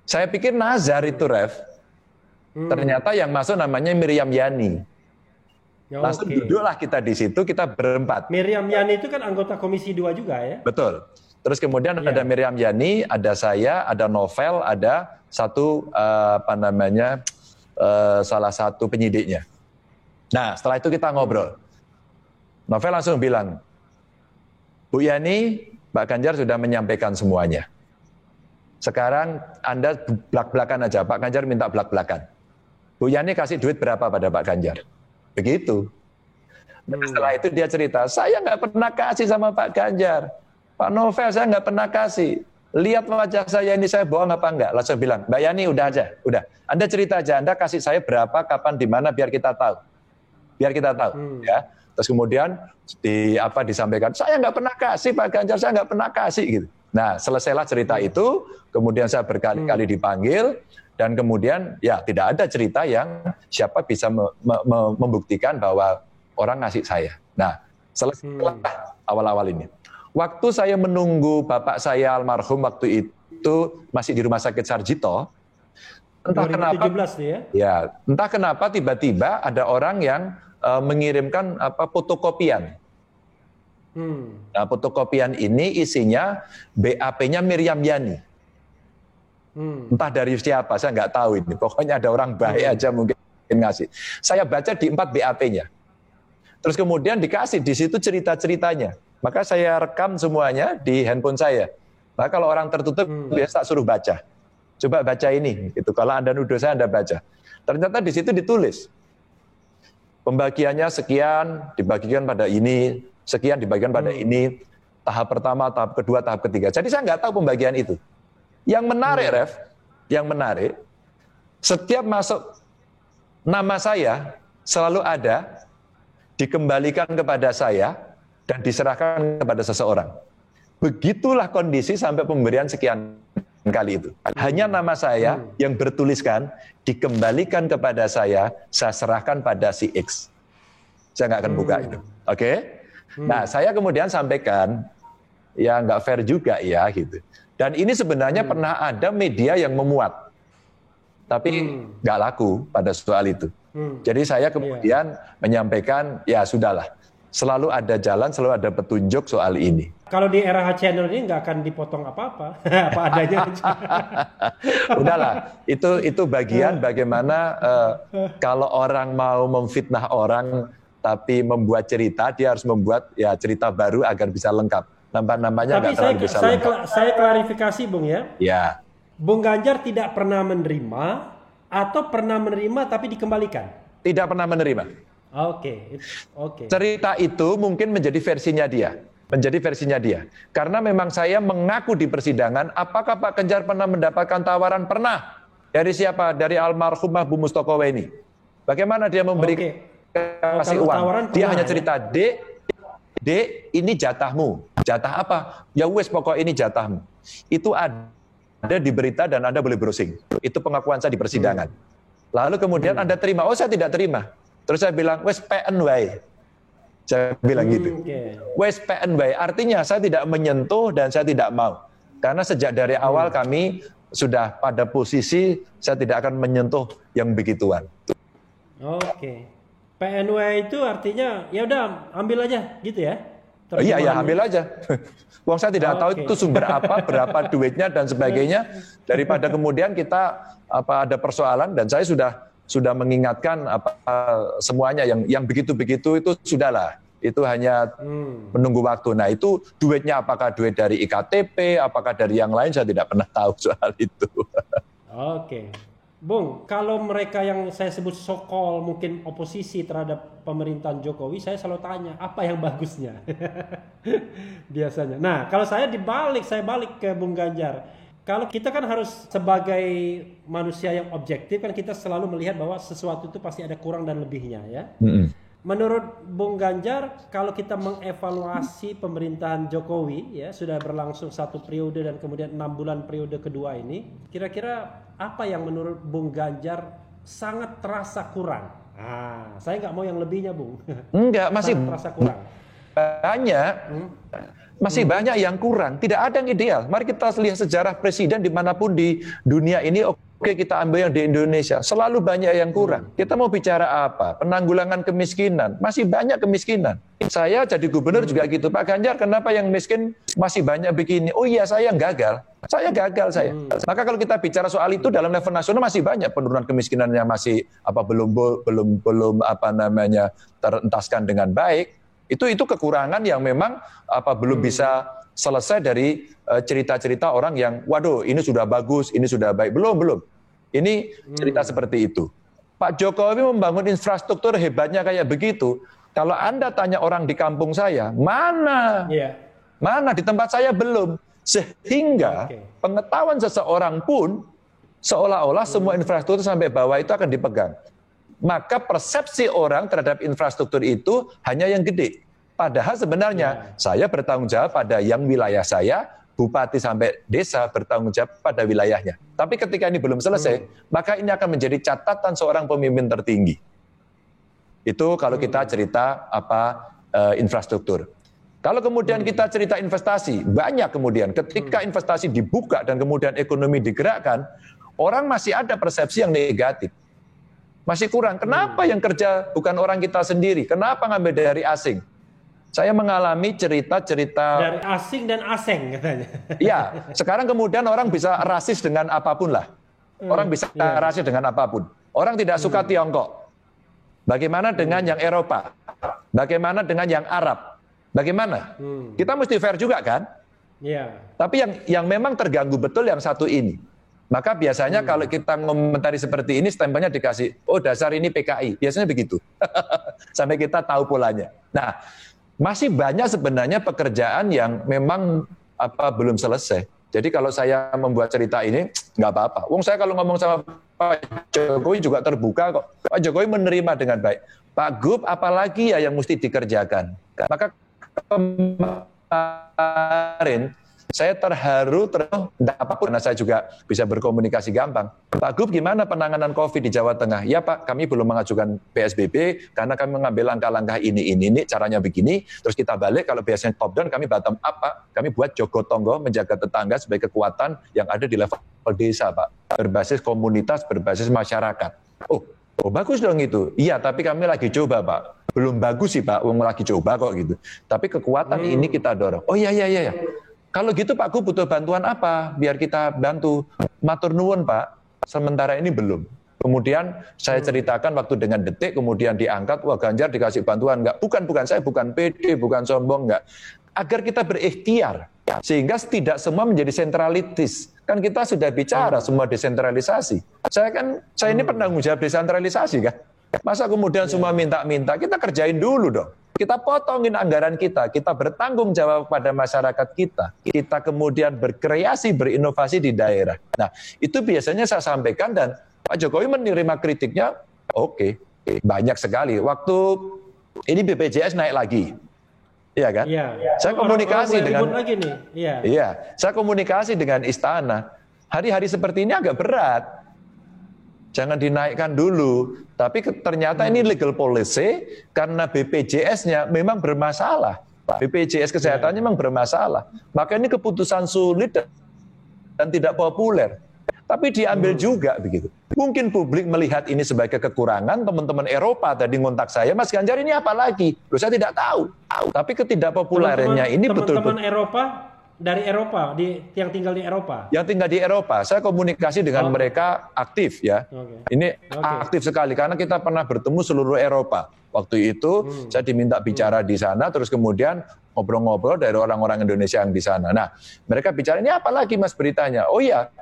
Saya pikir nazar itu, Ref. Ternyata yang masuk namanya Miriam Yani. Langsung duduklah kita di situ, kita berempat. Miriam Yani itu kan anggota Komisi 2 juga ya? Betul. Terus kemudian ada Miriam Yani, ada saya, ada Novel, ada salah satu penyidiknya. Nah, setelah itu kita ngobrol. Novel langsung bilang, Bu Yani, Pak Ganjar sudah menyampaikan semuanya. Sekarang Anda belak-belakan aja, Pak Ganjar minta belak-belakan. Bu Yani kasih duit berapa pada Pak Ganjar? Begitu. Setelah itu dia cerita, saya nggak pernah kasih sama Pak Ganjar. Pak Novel saya nggak pernah kasih. Lihat wajah saya ini, saya bohong apa enggak? Langsung bilang, Mbak Yani udah aja, udah. Anda cerita aja, Anda kasih saya berapa, kapan, di mana, biar kita tahu. Biar kita tahu, ya. Terus kemudian disampaikan, saya nggak pernah kasih Pak Ganjar, saya nggak pernah kasih gitu. Nah, selesailah cerita itu, kemudian saya berkali-kali dipanggil, dan kemudian ya tidak ada cerita yang siapa bisa membuktikan bahwa orang ngasih saya. Nah, selesailah awal-awal ini. Waktu saya menunggu bapak saya almarhum waktu itu masih di Rumah Sakit Sarjito, entah 2017 entah kenapa tiba-tiba ada orang yang mengirimkan fotokopian. Nah, fotokopian ini isinya BAP-nya Miriam Yani. Entah dari siapa, saya nggak tahu ini. Pokoknya ada orang baik aja mungkin ngasih. Saya baca di 4 BAP-nya. Terus kemudian dikasih di situ cerita-ceritanya. Maka saya rekam semuanya di handphone saya. Maka kalau orang tertutup, biasa tak suruh baca. Coba baca ini. Gitu. Kalau Anda nuduh saya, Anda baca. Ternyata di situ ditulis. Pembagiannya sekian, dibagikan pada ini, sekian dibagikan pada ini, tahap pertama, tahap kedua, tahap ketiga. Jadi saya nggak tahu pembagian itu. Yang menarik, Ref, yang menarik, setiap masuk nama saya selalu ada, dikembalikan kepada saya, dan diserahkan kepada seseorang. Begitulah kondisi sampai pemberian sekian kali itu. Hanya nama saya yang bertuliskan, dikembalikan kepada saya serahkan pada si X. Saya nggak akan buka itu. Oke? Nah, saya kemudian sampaikan, ya nggak fair juga ya, gitu. Dan ini sebenarnya pernah ada media yang memuat. Tapi nggak laku pada soal itu. Jadi saya kemudian menyampaikan, ya sudahlah. Selalu ada jalan, selalu ada petunjuk soal ini. Kalau di RH Channel ini nggak akan dipotong apa-apa, apa adanya aja. Udahlah, itu bagian bagaimana kalau orang mau memfitnah orang, tapi membuat cerita, dia harus membuat ya cerita baru agar bisa lengkap. Namanya nggak terlalu bisa lengkap. Saya klarifikasi, Bung ya. Ya. Bung Ganjar tidak pernah menerima atau pernah menerima tapi dikembalikan? Tidak pernah menerima. Oke. Cerita itu mungkin menjadi versinya dia. Karena memang saya mengaku di persidangan, apakah Pak Ganjar pernah mendapatkan tawaran? Pernah. Dari siapa? Dari almarhumah Bu Mustokoweni. Bagaimana dia memberi kasih uang? Dia hanya cerita, Dek, Dek, ini jatahmu. Jatah apa? Ya wes pokok ini jatahmu. Itu ada di berita dan Anda boleh browsing. Itu pengakuan saya di persidangan. Lalu kemudian Anda terima. Oh, saya tidak terima. Terus saya bilang, wes PN wae. Saya bilang gitu. Wes PN wae. Artinya saya tidak menyentuh dan saya tidak mau. Karena sejak dari awal kami sudah pada posisi saya tidak akan menyentuh yang begituan. Oke. PNW itu artinya ya udah ambil aja gitu ya? Iya, ambil aja. Wong saya tidak tahu itu sumber apa, berapa duitnya dan sebagainya. Daripada kemudian kita ada persoalan dan saya sudah mengingatkan semuanya yang begitu-begitu itu sudahlah. Itu hanya menunggu waktu. Nah itu duitnya apakah duit dari IKTP, apakah dari yang lain saya tidak pernah tahu soal itu. Oke. Bung, kalau mereka yang saya sebut sokol mungkin oposisi terhadap pemerintahan Jokowi, saya selalu tanya apa yang bagusnya biasanya. Nah, kalau saya balik ke Bung Ganjar. Kalau kita kan harus sebagai manusia yang objektif kan kita selalu melihat bahwa sesuatu itu pasti ada kurang dan lebihnya ya. Menurut Bung Ganjar, kalau kita mengevaluasi pemerintahan Jokowi ya sudah berlangsung 1 periode dan kemudian 6 bulan periode kedua ini, kira-kira apa yang menurut Bung Ganjar sangat terasa kurang? Saya nggak mau yang lebihnya, Bung. Enggak, masih terasa kurang. Banyak. Masih banyak yang kurang. Tidak ada yang ideal. Mari kita lihat sejarah presiden dimanapun di dunia ini. Oke, kita ambil yang di Indonesia. Selalu banyak yang kurang. Kita mau bicara apa? Penanggulangan kemiskinan. Masih banyak kemiskinan. Saya jadi gubernur juga gitu. Pak Ganjar, kenapa yang miskin masih banyak begini? Oh iya, saya yang gagal. Saya gagal. Maka kalau kita bicara soal itu dalam level nasional masih banyak penurunan kemiskinannya masih belum terentaskan dengan baik. Itu kekurangan yang memang belum bisa selesai dari cerita-cerita orang yang waduh ini sudah bagus, ini sudah baik. Belum. Ini cerita seperti itu. Pak Jokowi membangun infrastruktur hebatnya kayak begitu. Kalau Anda tanya orang di kampung saya, mana? Mana di tempat saya belum. Sehingga pengetahuan seseorang pun seolah-olah semua infrastruktur sampai bawah itu akan dipegang. Maka persepsi orang terhadap infrastruktur itu hanya yang gede. Padahal sebenarnya saya bertanggung jawab pada yang wilayah saya, bupati sampai desa bertanggung jawab pada wilayahnya. Tapi ketika ini belum selesai, maka ini akan menjadi catatan seorang pemimpin tertinggi. Itu kalau kita cerita infrastruktur. Kalau kemudian kita cerita investasi, banyak kemudian ketika investasi dibuka dan kemudian ekonomi digerakkan, orang masih ada persepsi yang negatif. Masih kurang. Kenapa yang kerja bukan orang kita sendiri? Kenapa ngambil dari asing? Saya mengalami cerita-cerita dari asing dan aseng katanya. Iya, sekarang kemudian orang bisa rasis dengan apapun lah. Orang bisa rasis dengan apapun. Orang tidak suka Tiongkok. Bagaimana dengan yang Eropa? Bagaimana dengan yang Arab? Bagaimana? Kita mesti fair juga kan? Iya. Tapi yang memang terganggu betul yang satu ini. Maka biasanya kalau kita ngomentari seperti ini, stempelnya dikasih, oh dasar ini PKI. Biasanya begitu. Sampai kita tahu polanya. Nah, masih banyak sebenarnya pekerjaan yang memang belum selesai. Jadi kalau saya membuat cerita ini, nggak apa-apa. Wong saya kalau ngomong sama Pak Jokowi juga terbuka kok. Pak Jokowi menerima dengan baik. Pak Gub, apalagi ya yang mesti dikerjakan. Maka kemarin, saya terharu apapun karena saya juga bisa berkomunikasi gampang. Pak Gub, gimana penanganan COVID di Jawa Tengah? Ya Pak, kami belum mengajukan PSBB karena kami mengambil langkah-langkah ini, caranya begini. Terus kita balik, kalau biasanya top down, kami bottom up Pak. Kami buat jogotongo, menjaga tetangga sebagai kekuatan yang ada di level desa Pak. Berbasis komunitas, berbasis masyarakat. Oh bagus dong itu. Iya, tapi kami lagi coba Pak. Belum bagus sih Pak, lagi coba kok gitu. Tapi kekuatan ini kita dorong. Oh iya. Kalau gitu Pak Gub butuh bantuan apa? Biar kita bantu. Matur nuwun Pak, sementara ini belum. Kemudian saya ceritakan waktu dengan Detik, kemudian diangkat, wah Ganjar dikasih bantuan. Enggak, bukan saya, bukan pede, bukan sombong, enggak. Agar kita berikhtiar, sehingga tidak semua menjadi sentralitis. Kan kita sudah bicara semua desentralisasi. Saya ini penanggung jawab desentralisasi kan. Masa kemudian semua minta-minta, kita kerjain dulu dong. Kita potongin anggaran kita bertanggung jawab pada masyarakat kita. Kita kemudian berkreasi, berinovasi di daerah. Nah, itu biasanya saya sampaikan dan Pak Jokowi menerima kritiknya, oke, banyak sekali. Waktu ini BPJS naik lagi. Iya kan? Iya. Saya komunikasi dengan lagi nih. Iya. Iya, saya komunikasi dengan istana. Hari-hari seperti ini agak berat. Jangan dinaikkan dulu. Tapi ternyata ini legal policy karena BPJS-nya memang bermasalah. BPJS kesehatannya memang bermasalah. Maka ini keputusan sulit dan tidak populer. Tapi diambil juga begitu. Mungkin publik melihat ini sebagai kekurangan. Teman-teman Eropa tadi ngontak saya, Mas Ganjar ini apa lagi? Loh, saya tidak tahu. Tapi ketidakpopulerannya ini betul-betul. Teman-teman Eropa dari Eropa, yang tinggal di Eropa. Yang tinggal di Eropa, saya komunikasi dengan mereka aktif ya. Ini aktif sekali karena kita pernah bertemu seluruh Eropa. Waktu itu saya diminta bicara di sana, terus kemudian ngobrol-ngobrol dari orang-orang Indonesia yang di sana. Nah, mereka bicara ini apa lagi Mas beritanya? Oh iya.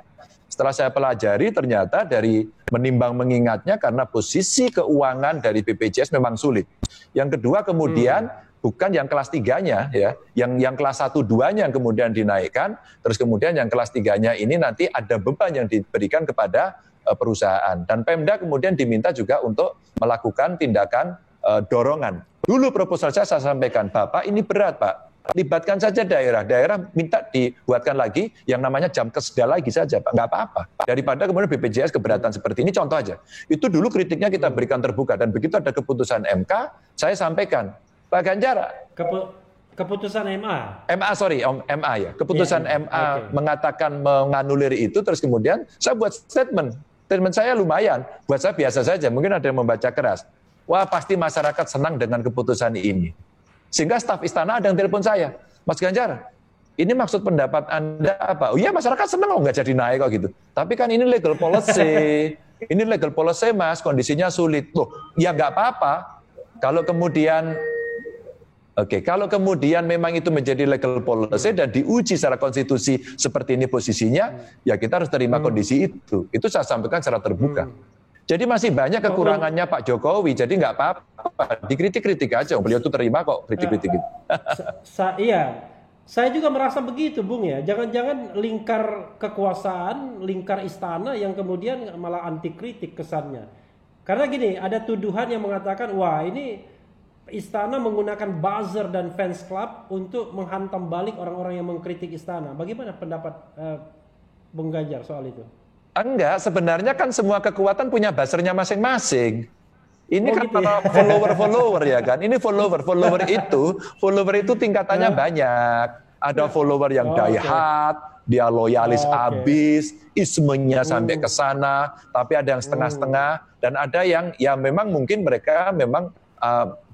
Setelah saya pelajari ternyata dari menimbang mengingatnya karena posisi keuangan dari BPJS memang sulit. Yang kedua kemudian bukan yang kelas 3-nya ya, yang kelas 1-2-nya yang kemudian dinaikkan, terus kemudian yang kelas 3-nya ini nanti ada beban yang diberikan kepada perusahaan. Dan Pemda kemudian diminta juga untuk melakukan tindakan dorongan. Dulu proposal saya sampaikan, Bapak ini berat Pak. Libatkan saja daerah minta dibuatkan lagi yang namanya jam kesedah lagi saja Pak, nggak apa-apa. Daripada kemudian BPJS keberatan seperti ini, contoh aja. Itu dulu kritiknya kita berikan terbuka, dan begitu ada keputusan MK, saya sampaikan, Pak Ganjar. Keputusan MA? MA ya. Keputusan MA mengatakan menganulir itu, terus kemudian saya buat statement. Statement saya lumayan, buat saya biasa saja, mungkin ada yang membaca keras. Wah pasti masyarakat senang dengan keputusan ini. Sehingga staf istana ada yang telepon saya, Mas Ganjar, ini maksud pendapat Anda apa? Oh iya masyarakat senang kok nggak jadi naik kok gitu. Tapi kan ini legal policy, ini legal policy Mas, kondisinya sulit. Loh, ya nggak apa-apa. Kalau kemudian memang itu menjadi legal policy dan diuji secara konstitusi seperti ini posisinya, ya kita harus terima kondisi itu. Itu saya sampaikan secara terbuka. Jadi masih banyak kekurangannya Pak Jokowi, jadi nggak apa-apa, dikritik-kritik aja, beliau tuh terima kok kritik-kritik itu. Iya, saya juga merasa begitu Bung ya, jangan-jangan lingkar kekuasaan, lingkar istana yang kemudian malah anti kritik kesannya. Karena gini, ada tuduhan yang mengatakan, wah ini istana menggunakan buzzer dan fans club untuk menghantam balik orang-orang yang mengkritik istana. Bagaimana pendapat Bung Ganjar soal itu? Enggak, sebenarnya kan semua kekuatan punya buzzernya masing-masing. Ini kan gitu ya? Follower ya kan. Ini follower itu tingkatannya banyak. Ada follower yang die hard, dia loyalis abis, ismenya sampai ke sana, tapi ada yang setengah-setengah, dan ada yang ya memang mungkin mereka memang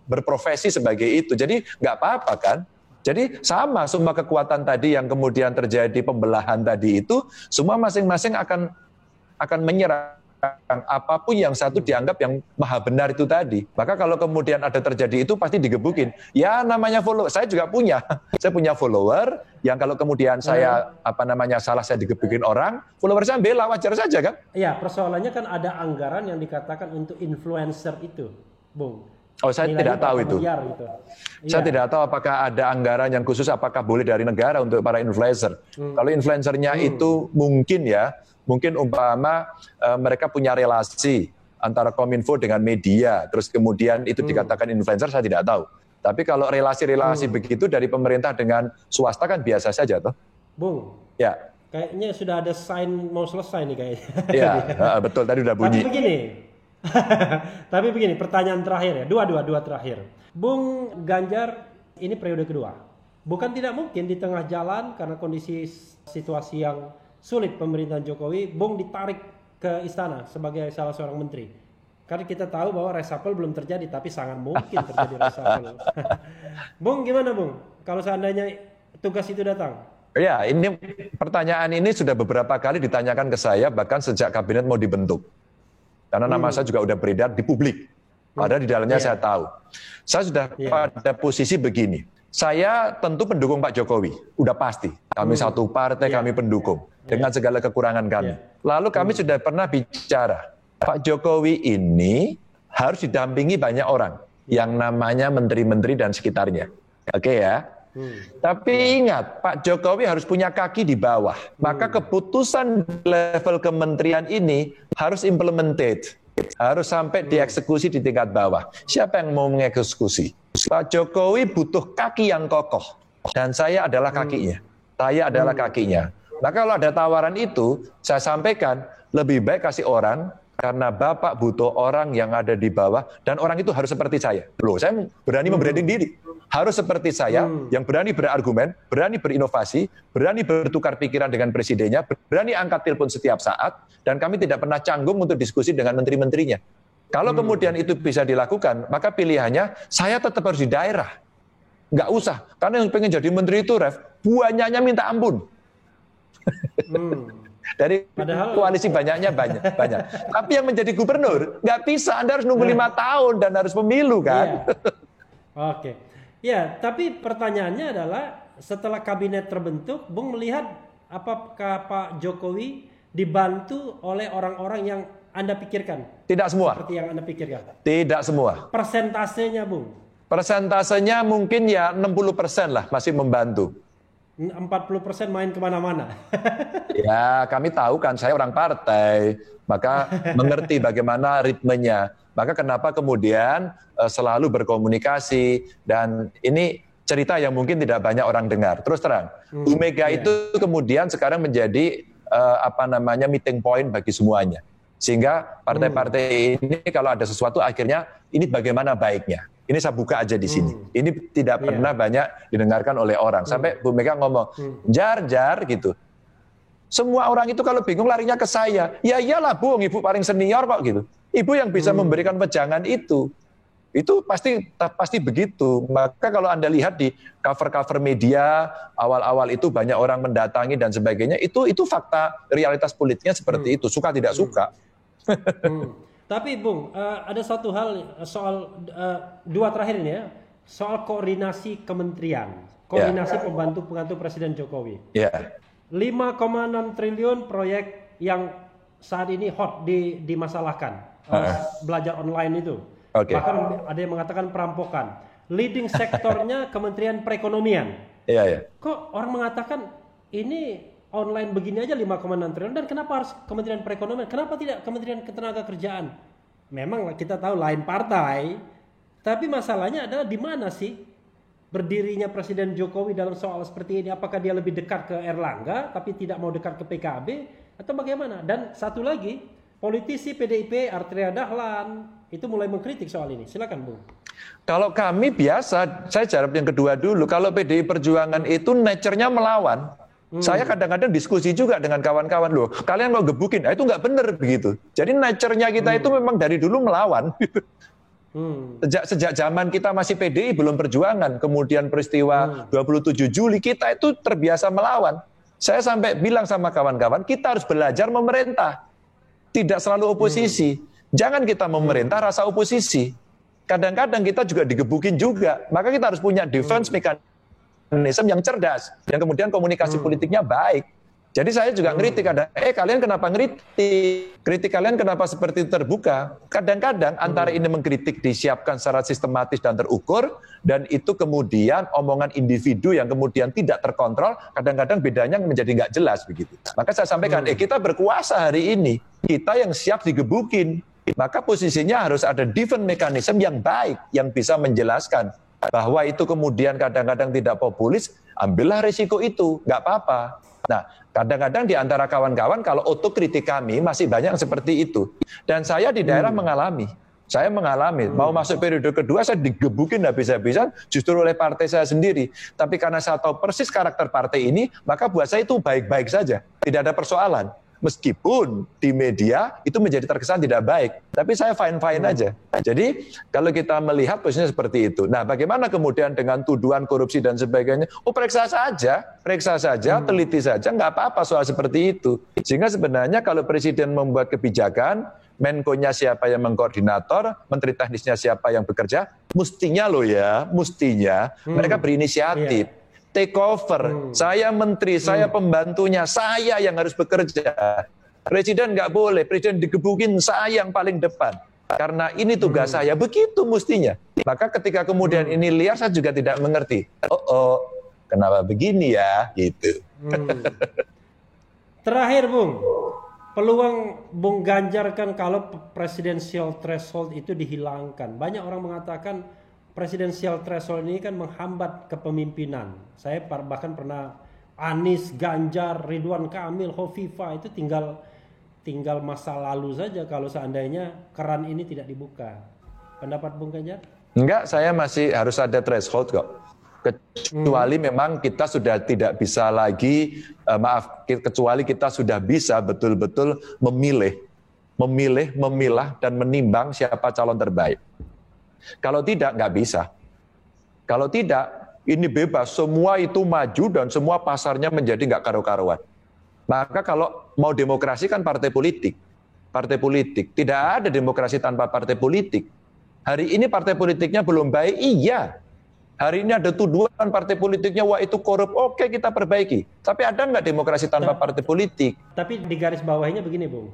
berprofesi sebagai itu. Jadi nggak apa-apa kan. Jadi sama semua kekuatan tadi yang kemudian terjadi pembelahan tadi itu, semua masing-masing akan menyerang apapun yang satu dianggap yang maha benar itu tadi. Maka kalau kemudian ada terjadi itu pasti digebukin. Ya namanya follower, saya juga punya. Saya punya follower yang kalau kemudian saya salah saya digebukin orang, follower saya bela, wajar saja kan? Iya, persoalannya kan ada anggaran yang dikatakan untuk influencer itu, Bung. Oh, saya tidak tahu itu. Gitu. Saya tidak tahu apakah ada anggaran yang khusus, apakah boleh dari negara untuk para influencer. Kalau influencernya itu mungkin umpama mereka punya relasi antara Kominfo dengan media, terus kemudian itu dikatakan influencer, saya tidak tahu. Tapi kalau relasi-relasi begitu dari pemerintah dengan swasta kan biasa saja toh. Bung. Ya. Kayaknya sudah ada sign mau selesai nih kayaknya. Iya, betul tadi udah bunyi. Tapi begini, pertanyaan terakhir ya, dua terakhir. Bung Ganjar ini periode kedua. Bukan tidak mungkin di tengah jalan karena kondisi situasi yang sulit pemerintahan Jokowi, Bung ditarik ke istana sebagai salah seorang menteri. Karena kita tahu bahwa reshuffle belum terjadi, tapi sangat mungkin terjadi reshuffle. Bung gimana Bung? Kalau seandainya tugas itu datang? Ya, ini pertanyaan ini sudah beberapa kali ditanyakan ke saya, bahkan sejak kabinet mau dibentuk. Karena nama saya juga udah beredar di publik. Padahal di dalamnya saya tahu. Saya sudah pada posisi begini. Saya tentu pendukung Pak Jokowi. Udah pasti. Kami satu partai, kami pendukung. Dengan segala kekurangan kami. Lalu kami sudah pernah bicara. Pak Jokowi ini harus didampingi banyak orang. Yang namanya menteri-menteri dan sekitarnya. Oke ya. Tapi ingat, Pak Jokowi harus punya kaki di bawah. Maka keputusan level kementerian ini harus implemented. Harus sampai dieksekusi di tingkat bawah. Siapa yang mau mengeksekusi? Pak Jokowi butuh kaki yang kokoh, dan saya adalah kakinya. Saya adalah kakinya. Maka kalau ada tawaran itu, saya sampaikan, lebih baik kasih orang, karena Bapak butuh orang yang ada di bawah, dan orang itu harus seperti saya. Loh, saya berani membranding diri. Harus seperti saya, yang berani berargumen, berani berinovasi, berani bertukar pikiran dengan presidennya, berani angkat telepon setiap saat, dan kami tidak pernah canggung untuk diskusi dengan menteri-menterinya. Kalau kemudian itu bisa dilakukan, maka pilihannya, saya tetap harus di daerah. Nggak usah, karena yang pengen jadi menteri itu, Ref, banyaknya minta ampun. Dari koalisi banyak. Tapi yang menjadi gubernur, nggak bisa, Anda harus nunggu 5 tahun dan harus pemilu, kan? Oke. Ya, tapi pertanyaannya adalah setelah kabinet terbentuk, Bung melihat apakah Pak Jokowi dibantu oleh orang-orang yang Anda pikirkan? Tidak semua. Seperti yang Anda pikirkan? Tidak semua. Persentasenya, Bung? Persentasenya mungkin ya 60% lah masih membantu. 40% main kemana-mana. Ya, kami tahu kan, saya orang partai, maka mengerti bagaimana ritmenya. Maka kenapa kemudian selalu berkomunikasi, dan ini cerita yang mungkin tidak banyak orang dengar. Terus terang, Bu Mega itu kemudian sekarang menjadi meeting point bagi semuanya. Sehingga partai-partai ini kalau ada sesuatu akhirnya ini bagaimana baiknya. Ini saya buka aja di sini. Ini tidak pernah banyak didengarkan oleh orang. Sampai Bu Mega ngomong, jar gitu. Semua orang itu kalau bingung larinya ke saya. Ya iyalah Bung, Ibu paling senior kok gitu. Ibu yang bisa memberikan wejangan itu. Itu pasti begitu. Maka kalau Anda lihat di cover-cover media, awal-awal itu banyak orang mendatangi dan sebagainya, itu fakta realitas politiknya seperti itu. Suka tidak suka. Tapi Bung, ada satu hal soal dua terakhir ini ya, soal koordinasi kementerian, koordinasi pembantu-pembantu Presiden Jokowi. 5,6 triliun proyek yang saat ini hot dimasalahkan, belajar online itu. Bahkan ada yang mengatakan perampokan. Leading sektornya Kementerian Perekonomian. Kok orang mengatakan ini online begini aja 5,6 triliun, dan kenapa harus Kementerian Perekonomian? Kenapa tidak Kementerian Ketenagakerjaan? Memang kita tahu lain partai, tapi masalahnya adalah di mana sih berdirinya Presiden Jokowi dalam soal seperti ini? Apakah dia lebih dekat ke Erlangga tapi tidak mau dekat ke PKB atau bagaimana? Dan satu lagi, politisi PDIP Arteria Dahlan itu mulai mengkritik soal ini. Silakan Bung. Kalau kami biasa, saya jawab yang kedua dulu. Kalau PDI Perjuangan itu nature-nya melawan. Saya kadang-kadang diskusi juga dengan kawan-kawan, loh, kalian mau gebukin, itu nggak benar begitu. Jadi nature-nya kita itu memang dari dulu melawan. Sejak zaman kita masih PDI belum perjuangan, kemudian peristiwa 27 Juli kita itu terbiasa melawan. Saya sampai bilang sama kawan-kawan, kita harus belajar memerintah, tidak selalu oposisi. Jangan kita memerintah rasa oposisi. Kadang-kadang kita juga digebukin juga, maka kita harus punya defense mekanisme yang cerdas, yang kemudian komunikasi politiknya baik. Jadi saya juga ngeritik, kalian kenapa ngeritik? Kritik kalian kenapa seperti itu terbuka? Kadang-kadang antara ini mengkritik disiapkan secara sistematis dan terukur, dan itu kemudian omongan individu yang kemudian tidak terkontrol, kadang-kadang bedanya menjadi nggak jelas begitu. Maka saya sampaikan, kita berkuasa hari ini, kita yang siap digebukin. Maka posisinya harus ada defense mechanism yang baik, yang bisa menjelaskan bahwa itu kemudian kadang-kadang tidak populis, ambillah resiko itu, nggak apa-apa. Nah, kadang-kadang di antara kawan-kawan kalau otokritik kami masih banyak yang seperti itu. Dan saya di daerah mengalami. Saya mengalami, mau masuk periode kedua saya digebukin habis-habisan justru oleh partai saya sendiri. Tapi karena saya tahu persis karakter partai ini, maka buat saya itu baik-baik saja. Tidak ada persoalan. Meskipun di media itu menjadi terkesan tidak baik, tapi saya fine-fine aja. Jadi kalau kita melihat posisinya seperti itu. Nah, bagaimana kemudian dengan tuduhan korupsi dan sebagainya? Periksa saja, teliti saja, nggak apa-apa soal seperti itu. Sehingga sebenarnya kalau Presiden membuat kebijakan, Menko-nya siapa yang mengkoordinator, Menteri Teknisnya siapa yang bekerja, mestinya mereka berinisiatif. Take over, saya menteri, saya pembantunya, saya yang harus bekerja. Presiden nggak boleh, presiden digebukin, saya yang paling depan. Karena ini tugas saya, begitu mestinya. Maka ketika kemudian ini liar, saya juga tidak mengerti. Kenapa begini ya, gitu. Terakhir Bung, peluang Bung Ganjar kan kalau presidensial threshold itu dihilangkan. Banyak orang mengatakan presidensial threshold ini kan menghambat kepemimpinan. Saya bahkan pernah Anies, Ganjar, Ridwan Kamil, Khofifah itu tinggal masa lalu saja kalau seandainya keran ini tidak dibuka. Pendapat Bung Ganjar? Enggak, saya masih harus ada threshold kok. Kecuali memang kita sudah tidak bisa lagi, kecuali kita sudah bisa betul-betul memilah, dan menimbang siapa calon terbaik. Kalau tidak, nggak bisa. Kalau tidak, ini bebas, semua itu maju dan semua pasarnya menjadi nggak karu-karuan. Maka kalau mau demokrasi kan partai politik. Partai politik. Tidak ada demokrasi tanpa partai politik. Hari ini partai politiknya belum baik, iya. Hari ini ada tuduhan partai politiknya, wah itu korup, oke kita perbaiki. Tapi ada nggak demokrasi tanpa partai politik? Tapi di garis bawahnya begini Bung,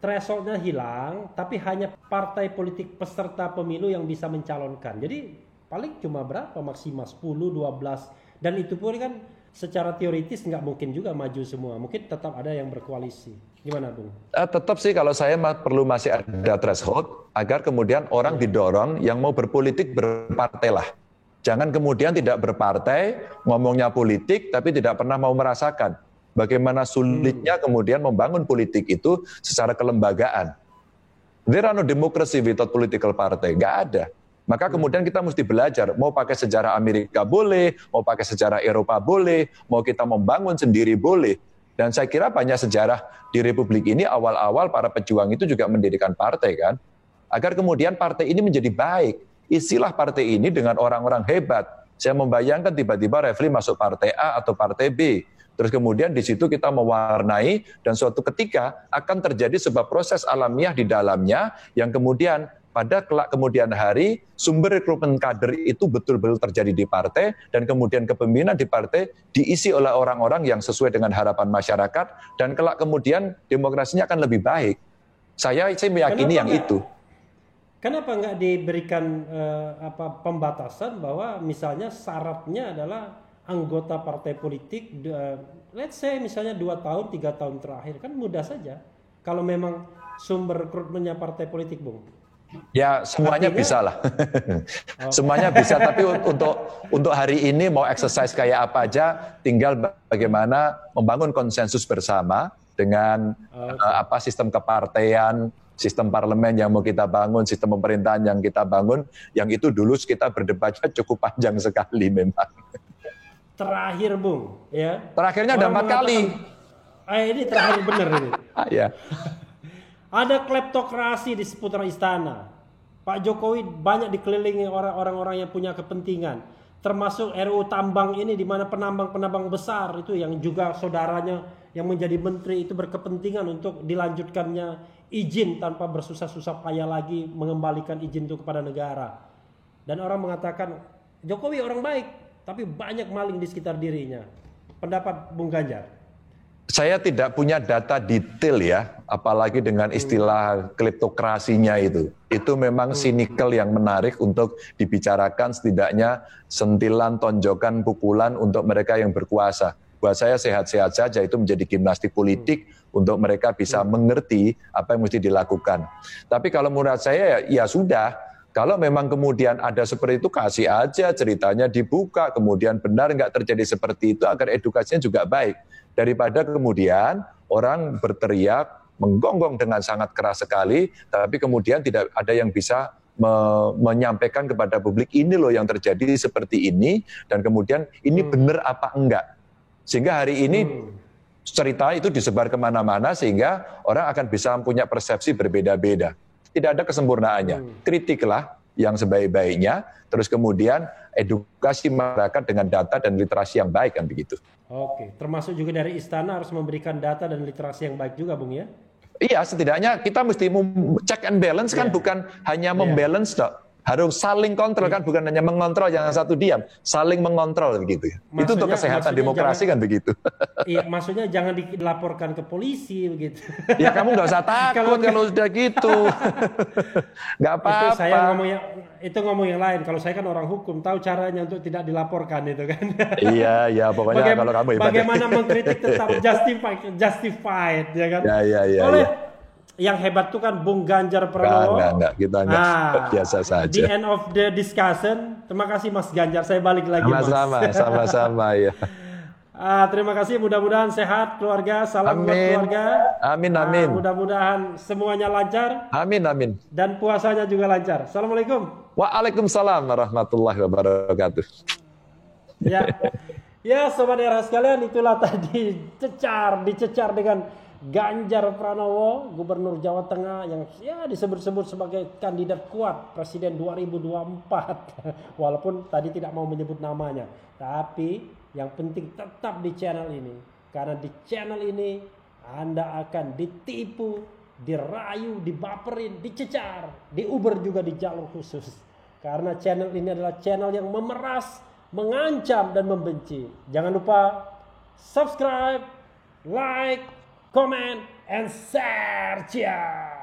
thresholdnya hilang, tapi hanya partai politik peserta pemilu yang bisa mencalonkan. Jadi paling cuma berapa, maksimal 10, 12. Dan itu pun kan secara teoritis nggak mungkin juga maju semua. Mungkin tetap ada yang berkoalisi. Gimana Bung? Tetap sih kalau saya perlu masih ada threshold agar kemudian orang didorong yang mau berpolitik berpartailah. Jangan kemudian tidak berpartai, ngomongnya politik tapi tidak pernah mau merasakan bagaimana sulitnya kemudian membangun politik itu secara kelembagaan. There are no democracy without political party, nggak ada. Maka kemudian kita mesti belajar, mau pakai sejarah Amerika boleh, mau pakai sejarah Eropa boleh, mau kita membangun sendiri boleh. Dan saya kira banyak sejarah di Republik ini awal-awal para pejuang itu juga mendirikan partai kan. Agar kemudian partai ini menjadi baik. Isilah partai ini dengan orang-orang hebat. Saya membayangkan tiba-tiba Refli masuk partai A atau partai B. Terus kemudian di situ kita mewarnai dan suatu ketika akan terjadi sebuah proses alamiah di dalamnya yang kemudian pada kelak kemudian hari sumber rekrutmen kader itu betul-betul terjadi di partai dan kemudian kepemimpinan di partai diisi oleh orang-orang yang sesuai dengan harapan masyarakat dan kelak kemudian demokrasinya akan lebih baik. Saya meyakini yang itu. Kenapa nggak diberikan pembatasan bahwa misalnya syaratnya adalah anggota partai politik, let's say misalnya 2 tahun, 3 tahun terakhir, kan mudah saja. Kalau memang sumber rekrutmennya partai politik, Bung. Ya semuanya bisa lah. Semuanya bisa, tapi untuk hari ini mau exercise kayak apa aja, tinggal bagaimana membangun konsensus bersama dengan sistem kepartaian, sistem parlemen yang mau kita bangun, sistem pemerintahan yang kita bangun, yang itu dulu kita berdebatnya cukup panjang sekali memang. Terakhir Bung, ya. Terakhirnya ada 4 kali. Ini terakhir benar ini. Ya. Ada kleptokrasi di seputar istana. Pak Jokowi banyak dikelilingi orang-orang yang punya kepentingan. Termasuk RUU tambang ini di mana penambang-penambang besar itu yang juga saudaranya yang menjadi menteri itu berkepentingan untuk dilanjutkannya izin tanpa bersusah-susah payah lagi mengembalikan izin itu kepada negara. Dan orang mengatakan Jokowi orang baik, tapi banyak maling di sekitar dirinya. Pendapat Bung Ganjar? Saya tidak punya data detail ya, apalagi dengan istilah kleptokrasinya itu. Itu memang sinikal yang menarik untuk dibicarakan, setidaknya sentilan, tonjokan, pukulan untuk mereka yang berkuasa. Buat saya sehat-sehat saja itu menjadi gimnastik politik untuk mereka bisa mengerti apa yang mesti dilakukan. Tapi kalau menurut saya ya sudah, kalau memang kemudian ada seperti itu kasih aja ceritanya dibuka, kemudian benar nggak terjadi seperti itu agar edukasinya juga baik. Daripada kemudian orang berteriak, menggonggong dengan sangat keras sekali, tapi kemudian tidak ada yang bisa menyampaikan kepada publik ini loh yang terjadi seperti ini, dan kemudian ini benar apa enggak. Sehingga hari ini cerita itu disebar kemana-mana sehingga orang akan bisa punya persepsi berbeda-beda. Tidak ada kesempurnaannya. Kritiklah yang sebaik-baiknya, terus kemudian edukasi masyarakat dengan data dan literasi yang baik kan begitu. Oke, termasuk juga dari istana harus memberikan data dan literasi yang baik juga Bung ya? Iya, setidaknya kita mesti check and balance kan, bukan hanya membalance dok. Harus saling kontrol kan, bukan hanya mengontrol yang satu diam, saling mengontrol begitu. Maksudnya, itu untuk kesehatan demokrasi kan begitu. Iya, maksudnya jangan dilaporkan ke polisi begitu. Ya kamu nggak usah takut kalau sudah gitu. Nggak apa-apa. Itu saya ngomong yang lain. Kalau saya kan orang hukum, tahu caranya untuk tidak dilaporkan itu kan. Iya, pokoknya kalau kamu hebat. Bagaimana mengkritik tetap justified ya kan. Ya. Oleh yang hebat tuh kan Bung Ganjar Pranowo. Enggak, kita biasa saja. The end of the discussion. Terima kasih Mas Ganjar, saya balik lagi Mas. Sama-sama ya. Terima kasih, mudah-mudahan sehat keluarga, salam buat keluarga. Amin. Mudah-mudahan semuanya lancar. Amin. Dan puasanya juga lancar. Assalamualaikum. Waalaikumsalam warahmatullahi wabarakatuh. Ya Sobat RH sekalian, itulah tadi dicecar dengan Ganjar Pranowo, Gubernur Jawa Tengah yang ya disebut-sebut sebagai kandidat kuat Presiden 2024. Walaupun tadi tidak mau menyebut namanya. Tapi yang penting tetap di channel ini. Karena di channel ini Anda akan ditipu, dirayu, dibaperin, dicecar, diuber juga di jalur khusus. Karena channel ini adalah channel yang memeras, mengancam dan membenci. Jangan lupa subscribe, like, comment, and share.